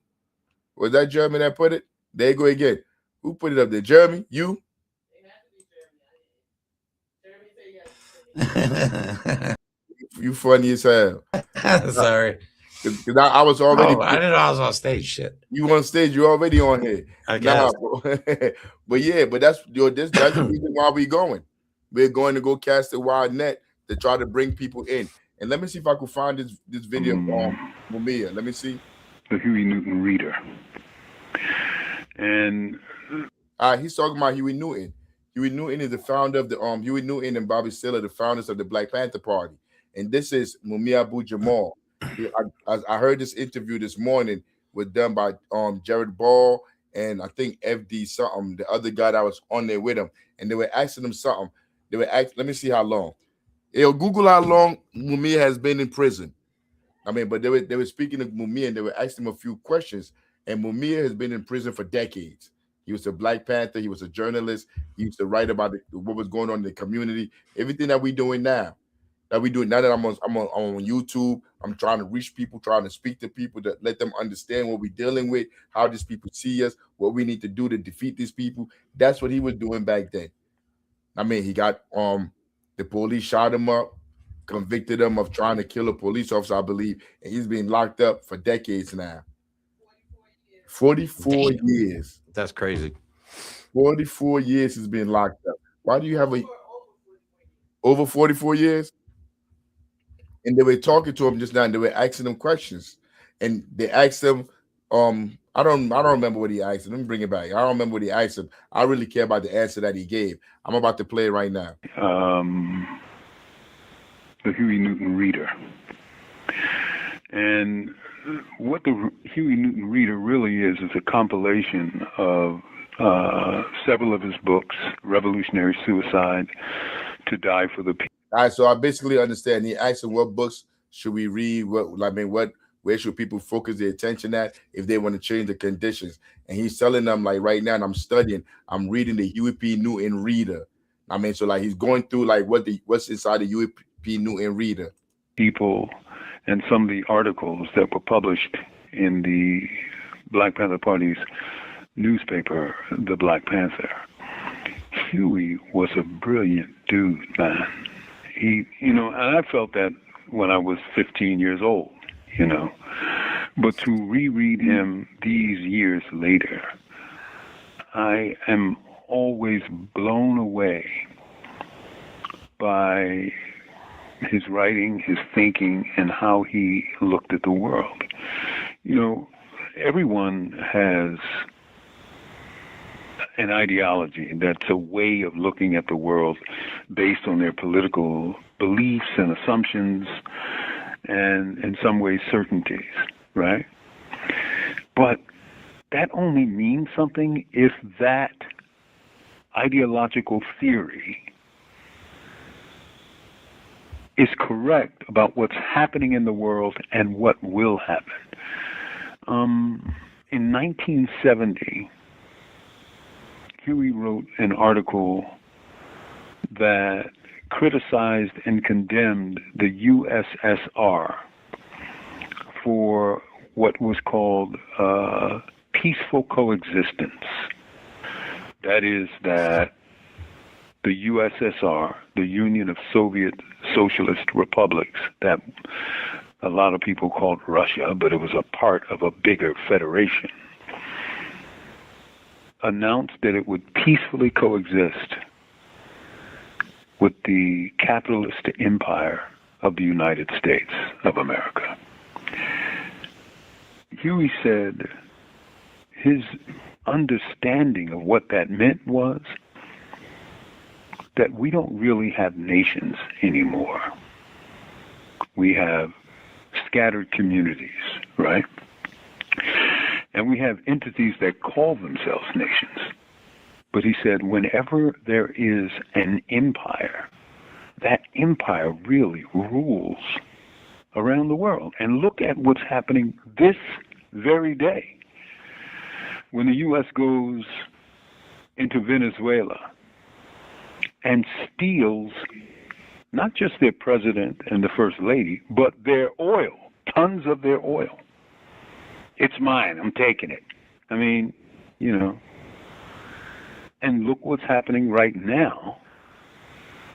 Was that Jeremy that put it? There you go again. Who put it up there? Jeremy? You? You funny as hell. Sorry. Because I was already. I didn't know I was on stage. Shit. You on stage? You already on here. I guess. But yeah, but that's the reason why we're going. We're going to go cast a wide net to try to bring people in. And let me see if I can find this video on Mumia. Let me see. The Huey Newton Reader. And he's talking about Huey Newton. Huey Newton is the founder of the Huey Newton and Bobby Seale are the founders of the Black Panther Party. And this is Mumia Abu-Jamal. I heard this interview this morning was done by Jared Ball and I think FD something, the other guy that was on there with him. And they were asking him something. They were asking, let me see how long. Google how long Mumia has been in prison. I mean, but they were speaking of Mumia and they were asking him a few questions. And Mumia has been in prison for decades. He was a Black Panther. He was a journalist. He used to write about what was going on in the community. Everything that we're doing now. Now that I'm on YouTube, I'm trying to reach people, trying to speak to people to let them understand what we're dealing with, how these people see us, what we need to do to defeat these people. That's what he was doing back then. I mean, he got the police shot him up, convicted him of trying to kill a police officer, I believe, and he's been locked up for decades now. 44 years. That's crazy. 44 years he's been locked up. Why do you have over 44 years? And they were talking to him just now, and they were asking him questions. And they asked him, I don't remember what he asked him. Let me bring it back. I don't remember what he asked him. I really care about the answer that he gave. I'm about to play it right now. The Huey Newton Reader. And what the Huey Newton Reader really is a compilation of several of his books, Revolutionary Suicide, To Die for the People. All right, so I basically understand. He asked him what books should we read? Where should people focus their attention at if they want to change the conditions? And he's telling them, like, right now, and I'm reading the Huey P. Newton Reader. I mean, so like he's going through like what's inside the Huey P. Newton Reader. People and some of the articles that were published in the Black Panther Party's newspaper, The Black Panther. Huey was a brilliant dude, man. And I felt that when I was 15 years old, but to reread him these years later, I am always blown away by his writing, his thinking, and how he looked at the world. You know, everyone has an ideology that's a way of looking at the world based on their political beliefs and assumptions and, in some ways, certainties, right? But that only means something if that ideological theory is correct about what's happening in the world and what will happen. In 1970, Huey wrote an article that criticized and condemned the USSR for what was called peaceful coexistence. That is that the USSR, the Union of Soviet Socialist Republics, that a lot of people called Russia, but it was a part of a bigger federation, announced that it would peacefully coexist with the capitalist empire of the United States of America. Huey said his understanding of what that meant was that we don't really have nations anymore. We have scattered communities, right? And we have entities that call themselves nations. But he said, whenever there is an empire, that empire really rules around the world. And look at what's happening this very day. When the U.S. goes into Venezuela and steals not just their president and the first lady, but their oil, tons of their oil. It's mine, I'm taking it. I mean, you know. And look what's happening right now,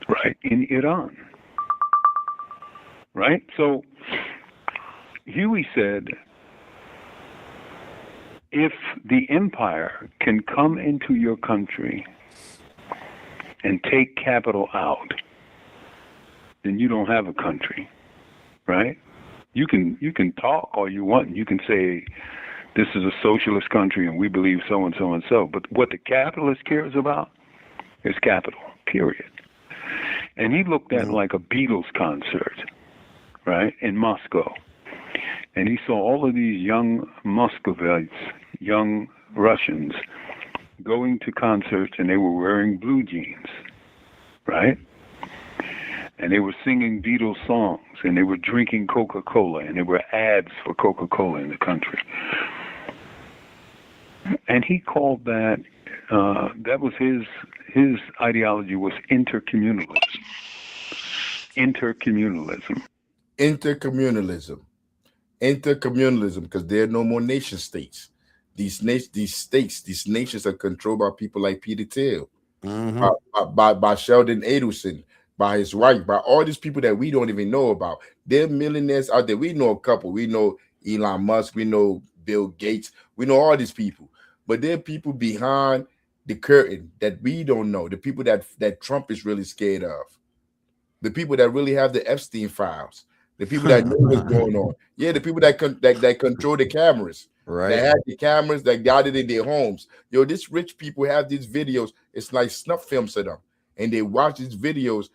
right, in Iran. Right? So Huey said, if the empire can come into your country and take capital out, then you don't have a country, right? You can talk all you want, and you can say this is a socialist country and we believe so and so and so. But what the capitalist cares about is capital, period. And he looked at like a Beatles concert, right, in Moscow. And he saw all of these young Muscovites, young Russians, going to concerts, and they were wearing blue jeans, right? And they were singing Beatles songs, and they were drinking Coca-Cola, and there were ads for Coca-Cola in the country. And he called that, that was his ideology was intercommunalism. Intercommunalism. Intercommunalism. Intercommunalism, because there are no more nation states. These nations are controlled by people like Peter Thiel, by Sheldon Adelson, by his wife, by all these people that we don't even know about. They're millionaires out there. We know a couple. We know Elon Musk. We know Bill Gates. We know all these people. But there are people behind the curtain that we don't know. The people that Trump is really scared of. The people that really have the Epstein files. The people that know what's going on. Yeah, the people that control the cameras. Right. That have the cameras that got it in their homes. Yo, these rich people have these videos. It's like snuff films to them. And they watch these videos.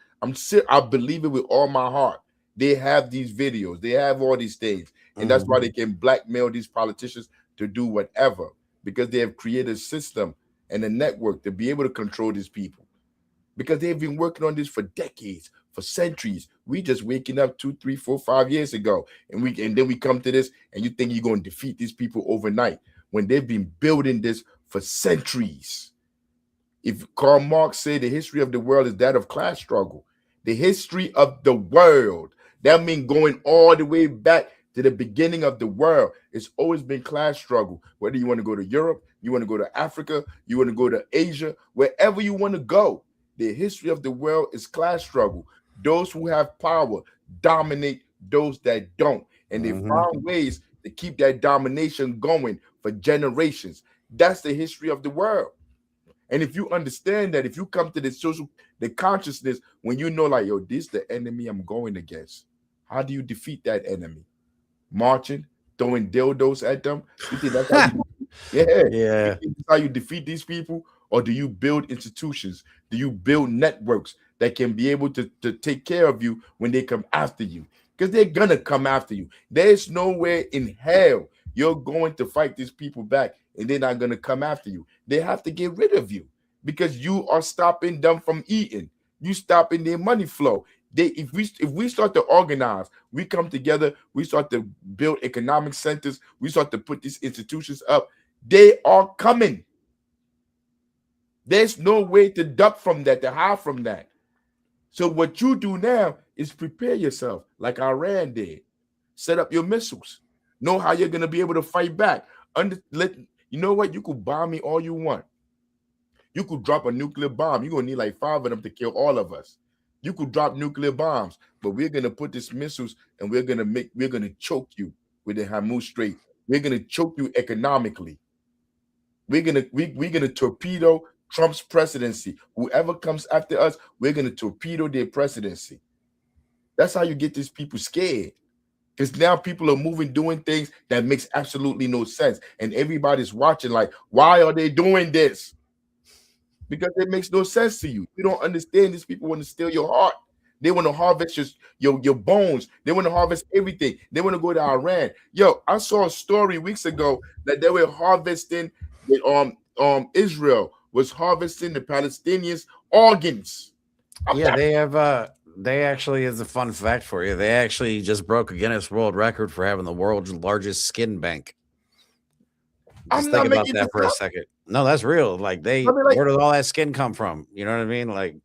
I believe it with all my heart. They have these videos. They have all these things. And that's why they can blackmail these politicians to do whatever. Because they have created a system and a network to be able to control these people. Because they've been working on this for decades, for centuries. We just waking up 2, 3, 4, 5 years ago. And then we come to this, and you think you're going to defeat these people overnight when they've been building this for centuries. If Karl Marx said the history of the world is that of class struggle, the history of the world, that means going all the way back to the beginning of the world. It's always been class struggle. Whether you want to go to Europe, you want to go to Africa, you want to go to Asia, wherever you want to go, the history of the world is class struggle. Those who have power dominate those that don't. And they found ways to keep that domination going for generations. That's the history of the world. And if you understand that, if you come to the consciousness, when you know, like, yo, this is the enemy I'm going against. How do you defeat that enemy? Marching, throwing dildos at them. You think that's how you, yeah. You think that's how you defeat these people? Or do you build institutions? Do you build networks that can be able to take care of you when they come after you? Because they're gonna come after you. There's nowhere in hell you're going to fight these people back and they're not gonna come after you. They have to get rid of you because you are stopping them from eating. You stopping their money flow. If we start to organize, we come together, we start to build economic centers, we start to put these institutions up, they are coming. There's no way to duck from that, to hide from that. So what you do now is prepare yourself like Iran did. Set up your missiles. Know how you're going to be able to fight back. You know what? You could bomb me all you want. You could drop a nuclear bomb. You're going to need like 5 of them to kill all of us. You could drop nuclear bombs, but we're going to put these missiles and we're going to choke you with the Hormuz Strait. We're going to choke you economically. We're gonna torpedo Trump's presidency. Whoever comes after us, we're gonna torpedo their presidency. That's how you get these people scared. Because now people are doing things that makes absolutely no sense. And everybody's watching like, why are they doing this? Because it makes no sense to you. You don't understand these people want to steal your heart. They want to harvest your bones. They want to harvest everything. They want to go to Iran. Yo, I saw a story weeks ago that they were harvesting Israel was harvesting the Palestinians' organs. They actually, as a fun fact for you, they actually just broke a Guinness World Record for having the world's largest skin bank. Just think about that for a second. No, that's real. Like where did all that skin come from? You know what I mean? Like,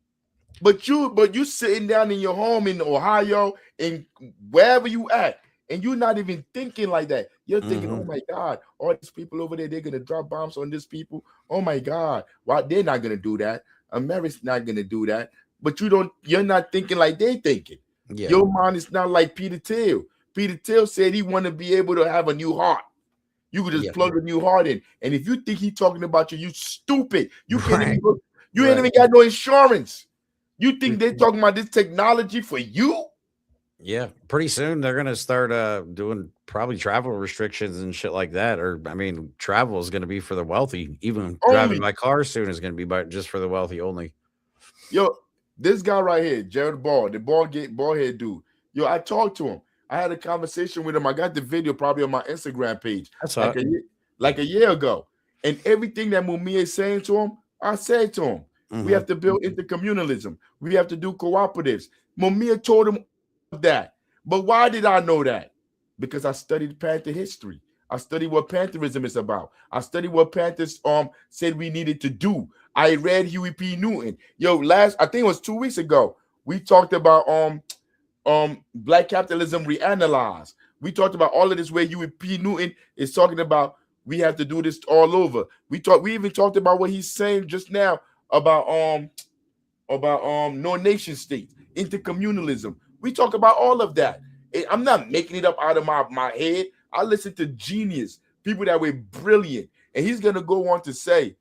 but you sitting down in your home in Ohio and wherever you at, and you're not even thinking like that. You're thinking, oh my God, all these people over there, they're gonna drop bombs on these people. Oh my God, why they're not gonna do that? America's not gonna do that. But you're not thinking like they thinking. Yeah. Your mind is not like Peter Thiel. Peter Thiel said he want to be able to have a new heart. You could just plug a new heart in. And if you think he's talking about you stupid. You can't even ain't even got no insurance. You think they're talking about this technology for you? Yeah, pretty soon they're gonna start doing probably travel restrictions and shit like that. Or I mean, travel is gonna be for the wealthy. Even driving my car soon is gonna be just for the wealthy only. Yo, this guy right here, Jared Ball, the bald head dude. Yo, I talked to him. I had a conversation with him. I got the video probably on my Instagram page. That's like a year ago. And everything that Mumia is saying to him, I said to him. We have to build intercommunalism. We have to do cooperatives. Mumia told him that. But why did I know that? Because I studied Panther history. I studied what Pantherism is about. I studied what Panthers said we needed to do. I read Huey P. Newton. Yo, I think it was 2 weeks ago, we talked about Black Capitalism Reanalyzed. We talked about all of this where Huey P. Newton is talking about we have to do this all over. We even talked about what he's saying just now about no nation states, intercommunalism. We talk about all of that. I'm not making it up out of my head. I listen to genius, people that were brilliant. And he's going to go on to say,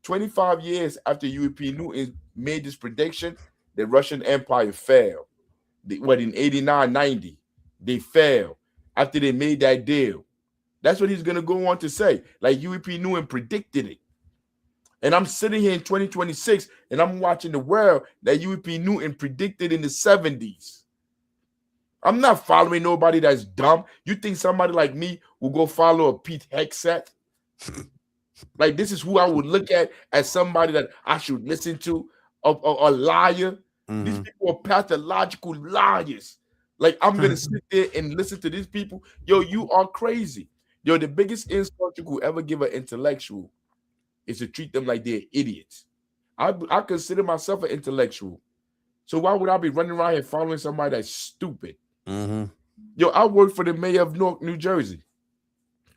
25 years after Huey P. Newton made this prediction, the Russian Empire fell. In 89, 90, they fell after they made that deal. That's what he's going to go on to say. Like Huey P. Newton predicted it. And I'm sitting here in 2026 and I'm watching the world that Huey P. Newton predicted in the 70s. I'm not following nobody that's dumb. You think somebody like me will go follow a Pete Hegseth? Like, this is who I would look at as somebody that I should listen to, a liar. These people are pathological liars. Like, I'm going to sit there and listen to these people. Yo, you are crazy. Yo, the biggest insult you could ever give an intellectual is to treat them like they're idiots. I consider myself an intellectual. So why would I be running around here following somebody that's stupid? Yo, I work for the mayor of Newark, New Jersey.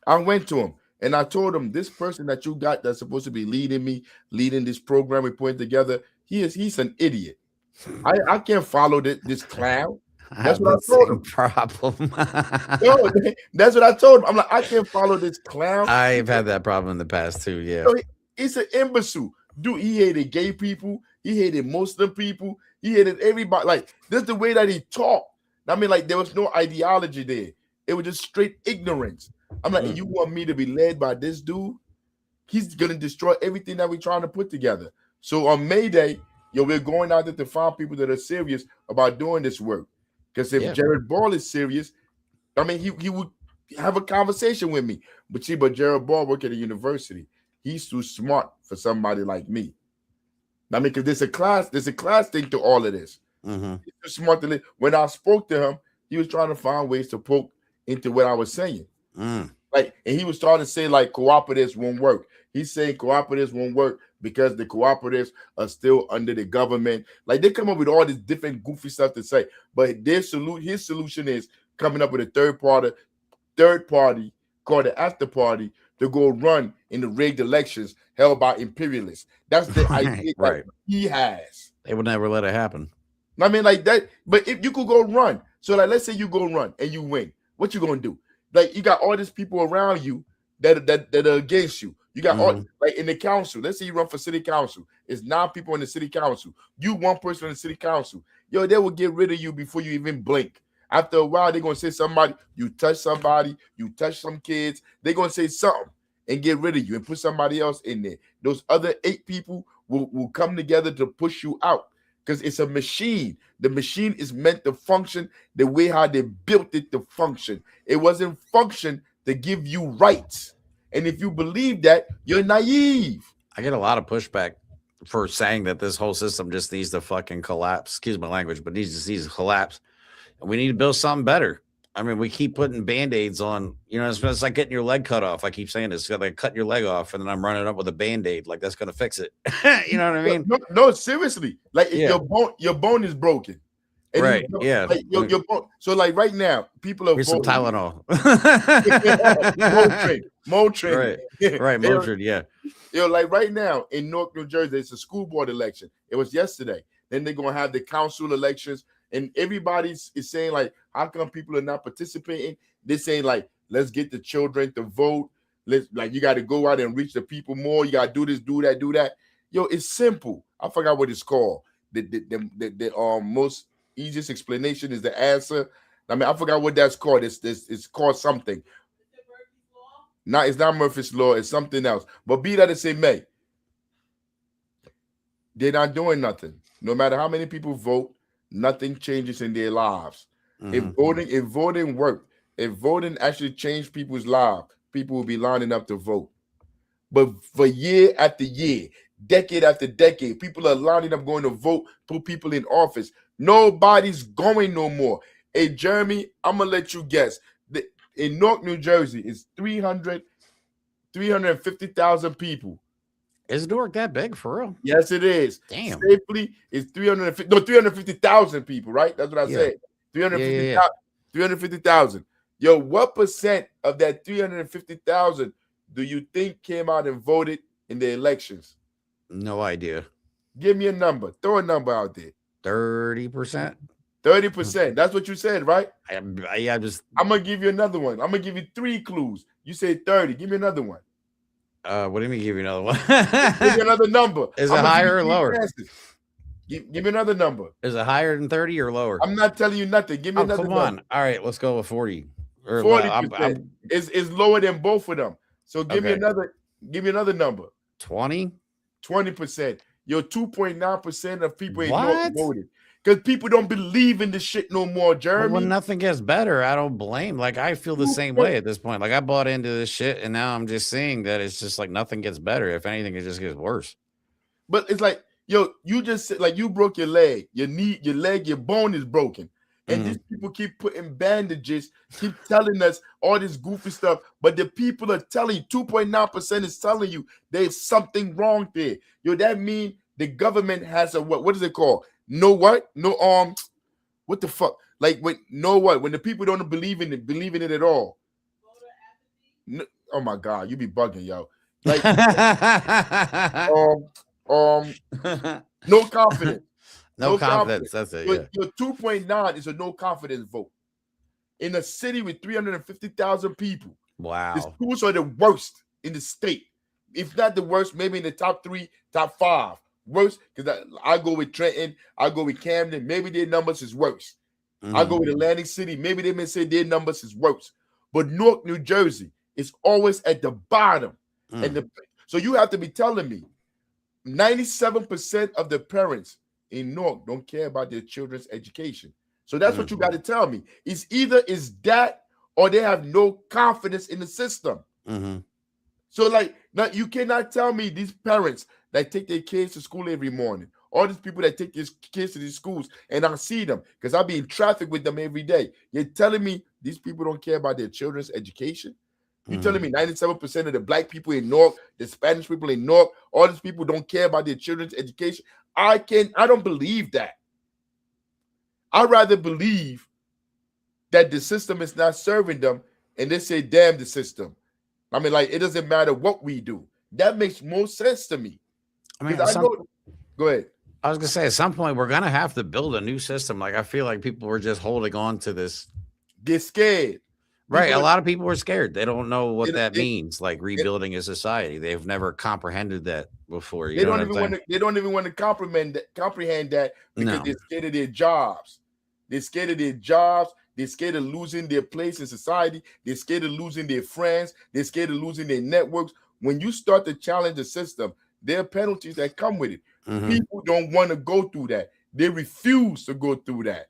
I went to him and I told him, this person that you got that's supposed to be leading this program we're putting together, he's an idiot. I can't follow this clown. That's what I told him. Problem. Yo, that's what I told him. I'm like, I can't follow this clown. I've had that problem in the past too. Yeah, yo, he's an imbecile. Dude, he hated gay people. He hated Muslim people. He hated everybody. Like, this is the way that he talked. I mean, like, there was no ideology there. It was just straight ignorance. I'm like, you want me to be led by this dude? He's gonna destroy everything that we're trying to put together. So on May Day, we're going out there to find people that are serious about doing this work. Because if Jared Ball is serious, I mean, he would have a conversation with me. But Jared Ball work at a university. He's too smart for somebody like me. I mean, because there's a class thing to all of this. He's too smart to live. When I spoke to him, he was trying to find ways to poke into what I was saying. Like, and he was starting to say, like, cooperatives won't work. He's saying cooperatives won't work because the cooperatives are still under the government. Like, they come up with all this different goofy stuff to say. But his solution is coming up with a third party called the after party to go run in the rigged elections held by imperialists. That's the idea that he has. They would never let it happen. I mean, like that. But if you could go run, so like, let's say you go run and you win, what you gonna do? Like, you got all these people around you that are against you. You got all, like, in the council. Let's say you run for city council. It's 9 people in the city council. You one person in the city council. They will get rid of you before you even blink. After a while, they're gonna say you touch somebody, you touch some kids. They're gonna say something and get rid of you and put somebody else in there. Those other 8 people will come together to push you out. Because it's a machine. The machine is meant to function the way how they built it to function. It wasn't function to give you rights. And if you believe that, you're naive. I get a lot of pushback for saying that this whole system just needs to fucking collapse. Excuse my language, but needs to collapse. And we need to build something better. I mean, we keep putting Band-Aids on, it's like getting your leg cut off. I keep saying this, it's like cutting your leg off, and then I'm running up with a Band-Aid, like that's going to fix it. You know what I mean? No, seriously. Like, if your bone is broken. And right, like, your bone. So, like, right now, people are here's some Tylenol. Motrin. Right, Motrin, yeah. Like, right now, in Newark, New Jersey, it's a school board election. It was yesterday. Then they're going to have the council elections. And everybody is saying, like, how come people are not participating? They're saying, like, let's get the children to vote. You got to go out and reach the people more. You got to do this, do that. It's simple. I forgot what it's called. The most easiest explanation is the answer. I mean, I forgot what that's called. It's called something. No, it's not Murphy's Law. It's something else. But be that as it may, they're not doing nothing. No matter how many people vote, nothing changes in their lives. If voting worked, if voting actually changed people's lives, people will be lining up to vote. But for year after year, decade after decade, people are lining up going to vote, put people in office. Nobody's going no more. Hey, Jeremy, I'm going to let you guess. In Newark, New Jersey, it's 350,000 people. Is Newark that big for real? Yes, it is. Damn. Safely, it's 350,000 people, right? That's what I said. 350,000. Yo, what percent of that 350,000 do you think came out and voted in the elections? No idea. Give me a number. Throw a number out there. 30%. 30%. That's what you said, right? I'm gonna give you another one. I'm gonna give you 3 clues. You say 30. Give me another one. What do you mean give you another one? Give me another number. Is it higher or lower? Give me another number. Is it higher than 30 or lower? I'm not telling you nothing. Give me another number. Come on. All right, let's go with 40. 40% is lower than both of them. So give me another number. 20? 20%. You're 2.9% of people ain't voted. Because people don't believe in this shit no more, Jeremy. Well, when nothing gets better, I don't blame. Like, I feel the same way at this point. Like, I bought into this shit, and now I'm just seeing that it's just like nothing gets better. If anything, it just gets worse. But it's like, you just said, like, you broke your leg, your knee, your leg, your bone is broken. And these people keep putting bandages, keep telling us all this goofy stuff. But the people are telling you, 2.9% is telling you there's something wrong there. That means the government has a what is it called? What the fuck? Like, when the people don't believe in it at all. No, oh my God, you be bugging, yo. Like, no confidence. No confidence. That's it. Yeah. Your 2.9 is a no confidence vote in a city with 350,000 people. Wow. The schools are the worst in the state. if not the worst, maybe in the top 3, top 5. Worst, because I go with Trenton, I go with Camden. Maybe their numbers is worse. I go with Atlantic City. Maybe they may say their numbers is worse. But Newark, New Jersey is always at the bottom. And so you have to be telling me 97% of the parents in Newark don't care about their children's education. So that's what you got to tell me. It's either is that or they have no confidence in the system. So like, now you cannot tell me these parents that take their kids to school every morning, all these people that take these kids to these schools, and I see them because I be in traffic with them every day. You're telling me these people don't care about their children's education? You're telling me 97% of the black people in Newark, the Spanish people in Newark, all these people don't care about their children's education? I don't believe that. I'd rather believe that the system is not serving them and they say, damn the system. I mean, like, it doesn't matter what we do. That makes more sense to me. I mean, go ahead. I was going to say, at some point, we're going to have to build a new system. Like, I feel like people were just holding on to this. Get scared. Right. A lot of people were scared. They don't know what that means, like rebuilding a society. They've never comprehended that before. They don't even want to comprehend that because they're scared of their jobs. They're scared of their jobs. They're scared of losing their place in society. They're scared of losing their friends. They're scared of losing their networks. When you start to challenge the system, there are penalties that come with it. People don't want to go through that. They refuse to go through that.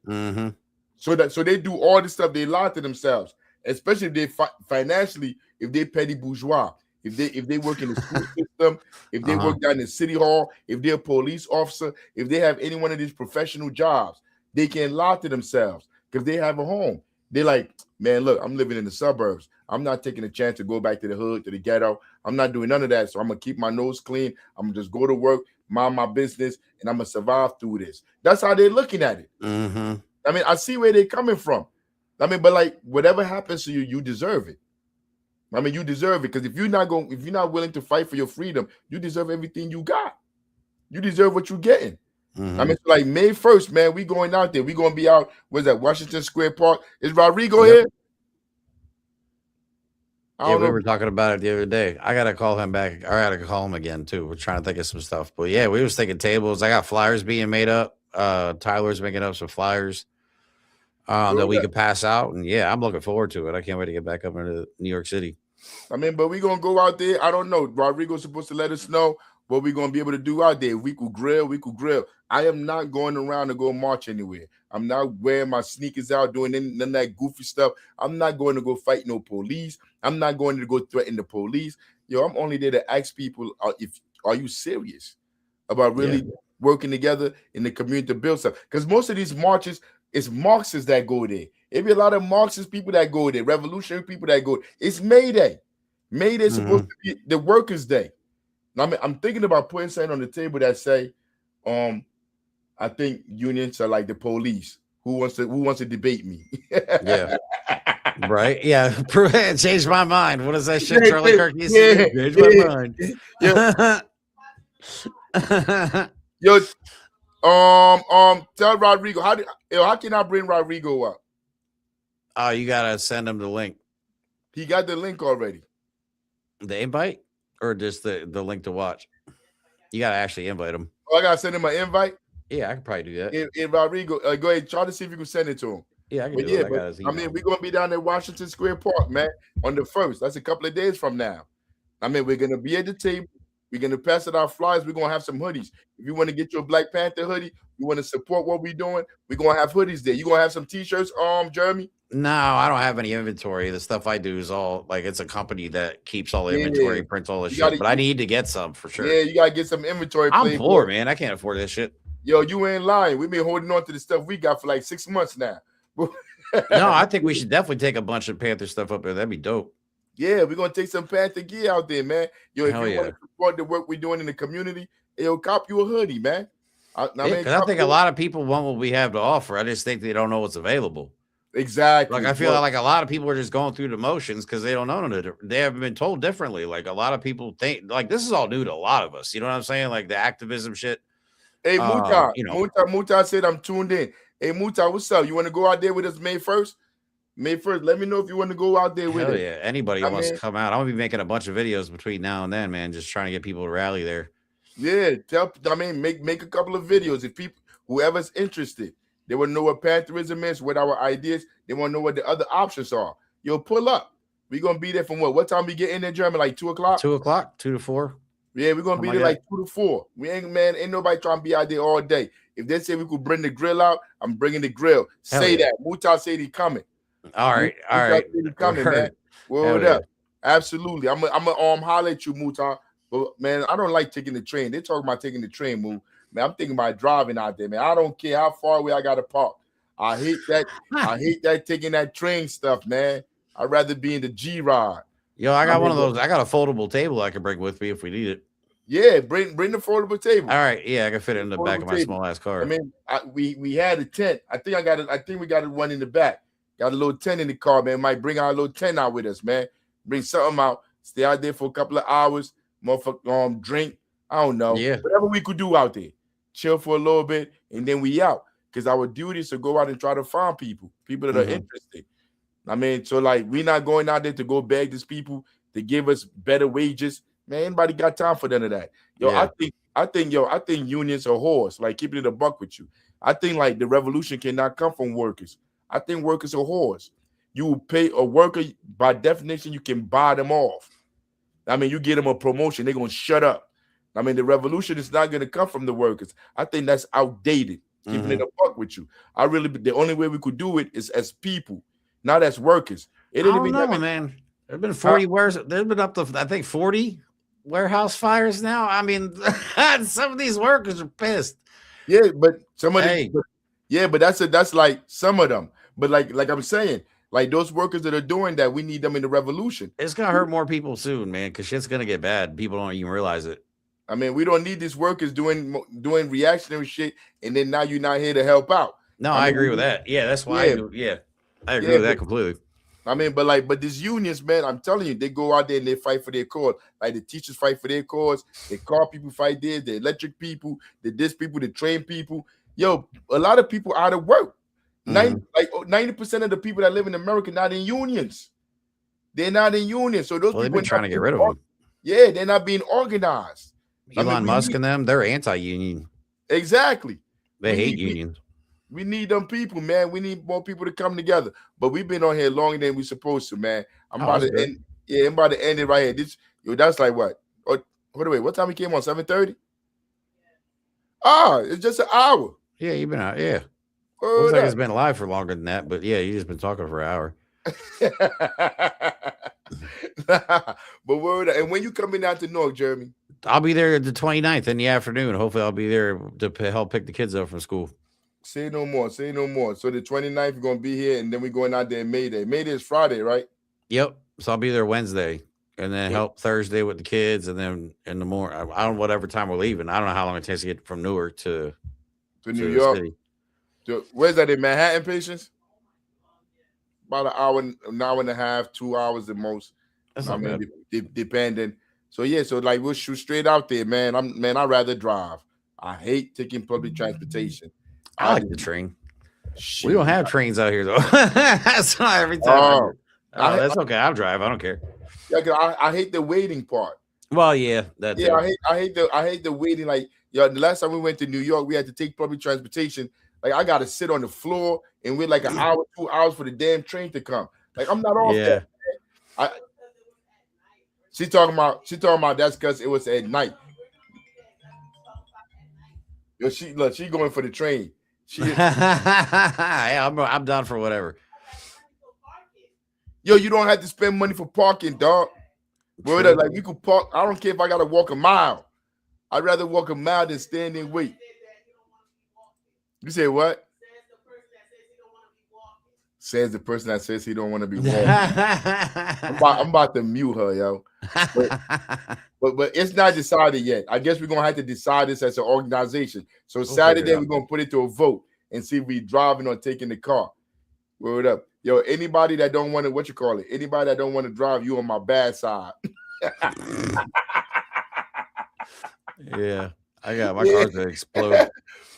So they do all this stuff. They lie to themselves, especially if they financially, if they petty bourgeois, if they work in the school system, if they work down in City Hall, if they're a police officer, if they have any one of these professional jobs, they can lie to themselves because they have a home. They're like, man, look, I'm living in the suburbs. I'm not taking a chance to go back to the hood, to the ghetto. I'm not doing none of that. So I'm going to keep my nose clean. I'm going to just go to work, mind my business, and I'm going to survive through this. That's how they're looking at it. I mean, I see where they're coming from. I mean, but like, whatever happens to you, you deserve it. I mean, you deserve it because if you're not willing to fight for your freedom, you deserve everything you got. You deserve what you're getting. I mean, like May 1st, man, we going out there. We going to be out, where's that, Washington Square Park? Is Rodrigo here? Yeah, we were talking about it the other day. I got to call him back. I got to call him again, too. We're trying to think of some stuff. But, yeah, we was thinking tables. I got flyers being made up. Tyler's making up some flyers that we could pass out. And, yeah, I'm looking forward to it. I can't wait to get back up into New York City. I mean, but we're going to go out there. I don't know. Rodrigo's supposed to let us know what we're going to be able to do out there. We could grill. I am not going around to go march anywhere. I'm not wearing my sneakers out, doing none of that goofy stuff. I'm not going to go fight no police. I'm not going to go threaten the police. Yo, I'm only there to ask people, are you serious about really working together in the community to build stuff? Because most of these marches, it's Marxists that go there. It be a lot of Marxist people that go there, revolutionary people that go there. It's May Day. May Day is supposed to be the Workers' Day. I mean, I'm thinking about putting something on the table that say, I think unions are like the police. Who wants to debate me? Yeah. Right. Yeah. Changed my mind. What is that shit Charlie Kirk used to do? Changed my mind. Yo, tell Rodrigo how can I bring Rodrigo up? Oh, you gotta send him the link. He got the link already. The invite or just the link to watch? You gotta actually invite him. Oh, I gotta send him an invite. Yeah, I could probably do that. And Rodrigo, go ahead, try to see if you can send it to him. Yeah, I can do it. I mean, we're gonna be down at Washington Square Park, man, on the 1st. That's a couple of days from now. I mean, we're gonna be at the table. We're gonna pass out our flyers. We're gonna have some hoodies. If you want to get your Black Panther hoodie, you want to support what we're doing, we're gonna have hoodies there. You gonna have some t-shirts, Jeremy? No, I don't have any inventory. The stuff I do is all like it's a company that keeps all the inventory, prints all the shit. But I need to get some for sure. Yeah, you gotta get some inventory. I'm poor, man. I can't afford this shit. Yo, you ain't lying. We've been holding on to the stuff we got for like 6 months now. No, I think we should definitely take a bunch of Panther stuff up there. That'd be dope. Yeah, we're gonna take some Panther gear out there, man. Yo, if you want to support the work we're doing in the community, yo, cop you a hoodie, man. I think a lot of people want what we have to offer. I just think they don't know what's available. Exactly. Like I feel like a lot of people are just going through the motions because they don't know. They haven't been told differently. Like a lot of people think like this is all new to a lot of us. You know what I'm saying? Like the activism shit. Hey, Muta, Muta said I'm tuned in. Hey, Muta, what's up? You want to go out there with us May 1st? May 1st. Let me know if you want to go out there with Hell it. yeah. Anybody wants to come out. I'm gonna be making a bunch of videos between now and then, man, just trying to get people to rally there. Yeah, make a couple of videos. If people, whoever's interested, they want to know what Pantherism is, what our ideas, they want to know what the other options are. Yo, pull up. We're gonna be there from what time we get in there, German? Like 2 o'clock? 2 o'clock, 2 to 4. Yeah, we're gonna be there like 2 to 4. We ain't nobody trying to be out there all day. If they say we could bring the grill out, I'm bringing the grill. Hell Say yeah. that. Muta said he coming. All right. He coming, man. Word up. Absolutely. I'm gonna holler at you, Muta. But man, I don't like taking the train. They talking about taking the train, Moo. Man, I'm thinking about driving out there, man. I don't care how far away I gotta park. I hate that. I hate that taking that train stuff, man. I'd rather be in the G-Rod. Yo, I got one of those. I got a foldable table I can bring with me if we need it. Yeah, bring the foldable table. All right, yeah, I can fit it in the back of my small ass car. I mean, we had a tent. I think we got one in the back. Got a little tent in the car, man. Might bring our little tent out with us, man. Bring something out. Stay out there for a couple of hours. Motherfucker, drink. I don't know. Yeah. Whatever we could do out there. Chill for a little bit, and then we out. Because our duty is to go out and try to find people that are interested. I mean, so like we're not going out there to go beg these people to give us better wages. Man, anybody got time for none of that? Yo, yeah. I think unions are whores. Like keeping it a buck with you. I think like the revolution cannot come from workers. I think workers are whores. You pay a worker by definition, you can buy them off. I mean, you get them a promotion, they're gonna shut up. I mean, the revolution is not gonna come from the workers. I think that's outdated. Keeping it a buck with you. The only way we could do it is as people, not as workers. I don't know, man. There's been 40 there's been up to I think 40 warehouse fires now. I mean, some of these workers are pissed. Yeah, but but that's like some of them. But like I'm saying, like those workers that are doing that, we need them in the revolution. It's gonna hurt more people soon, man, because shit's gonna get bad. People don't even realize it. I mean, we don't need these workers doing reactionary shit, and then now you're not here to help out. No, I agree with that. Yeah, that's why. I agree with that completely. I mean, but these unions, man, I'm telling you, they go out there and they fight for their cause. Like the teachers fight for their cause, the car people fight theirs, the electric people, the train people. Yo, a lot of people out of work. 90% of the people that live in America not in unions. They're not in unions. So those people they've been trying to get rid of them. Yeah, they're not being organized. Elon Musk and them, they're anti-union. Exactly. They hate unions. We need them people, man. We need more people to come together. But we've been on here longer than we're supposed to, man. I'm about to end it right here. That's like what? What time we came on? 7:30? It's just an hour. Yeah, you've been out. Yeah. Looks like it's been live for longer than that, but yeah, you just been talking for an hour. But and when you coming out to Newark, Jeremy? I'll be there the 29th in the afternoon. Hopefully I'll be there to help pick the kids up from school. Say no more. So the 29th, you're going to be here, and then we're going out there May Day. May Day is Friday, right? Yep. So I'll be there Wednesday, and then help Thursday with the kids, and then in the morning, I don't know whatever time we're leaving. I don't know how long it takes to get from Newark to New York. Where's that in Manhattan, Patience? About an hour and a half, 2 hours at most. That's not bad. Depending. So like we'll shoot straight out there, man. I'd rather drive. I hate taking public transportation. I like the train. Shit. We don't have trains out here though. That's not every time. That's okay. I'll drive. I don't care. Yeah, I hate the waiting part. Well, yeah, that's I hate the waiting. Like, the last time we went to New York, we had to take public transportation. Like, I got to sit on the floor and wait like an hour, 2 hours for the damn train to come. Like, I'm not off that. She talking about that's because it was at night. Yo, she going for the train. Yeah, I'm down for whatever. Yo, you don't have to spend money for parking, dog. Like we could park. I don't care if I gotta walk a mile. I'd rather walk a mile than stand and wait. You say what? Says the person that says he don't want to be walking. I'm about to mute her, yo. But it's not decided yet. I guess we're gonna have to decide this as an organization. So Saturday we're gonna put it to a vote and see if we driving or taking the car. Word up. Yo, anybody that don't want to, anybody that don't want to drive, you on my bad side. Yeah, I got my car's gonna explode.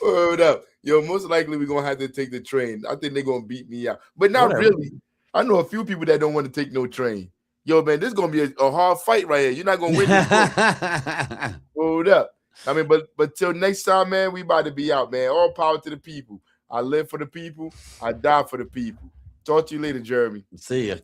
Word up. Yo, most likely we're gonna have to take the train. I think they're gonna beat me out. But not really. I know a few people that don't want to take no train. Yo, man, this is gonna be a hard fight right here. You're not gonna win this book. Hold up. I mean, but till next time, man, we about to be out, man. All power to the people. I live for the people. I die for the people. Talk to you later, Jeremy. See ya.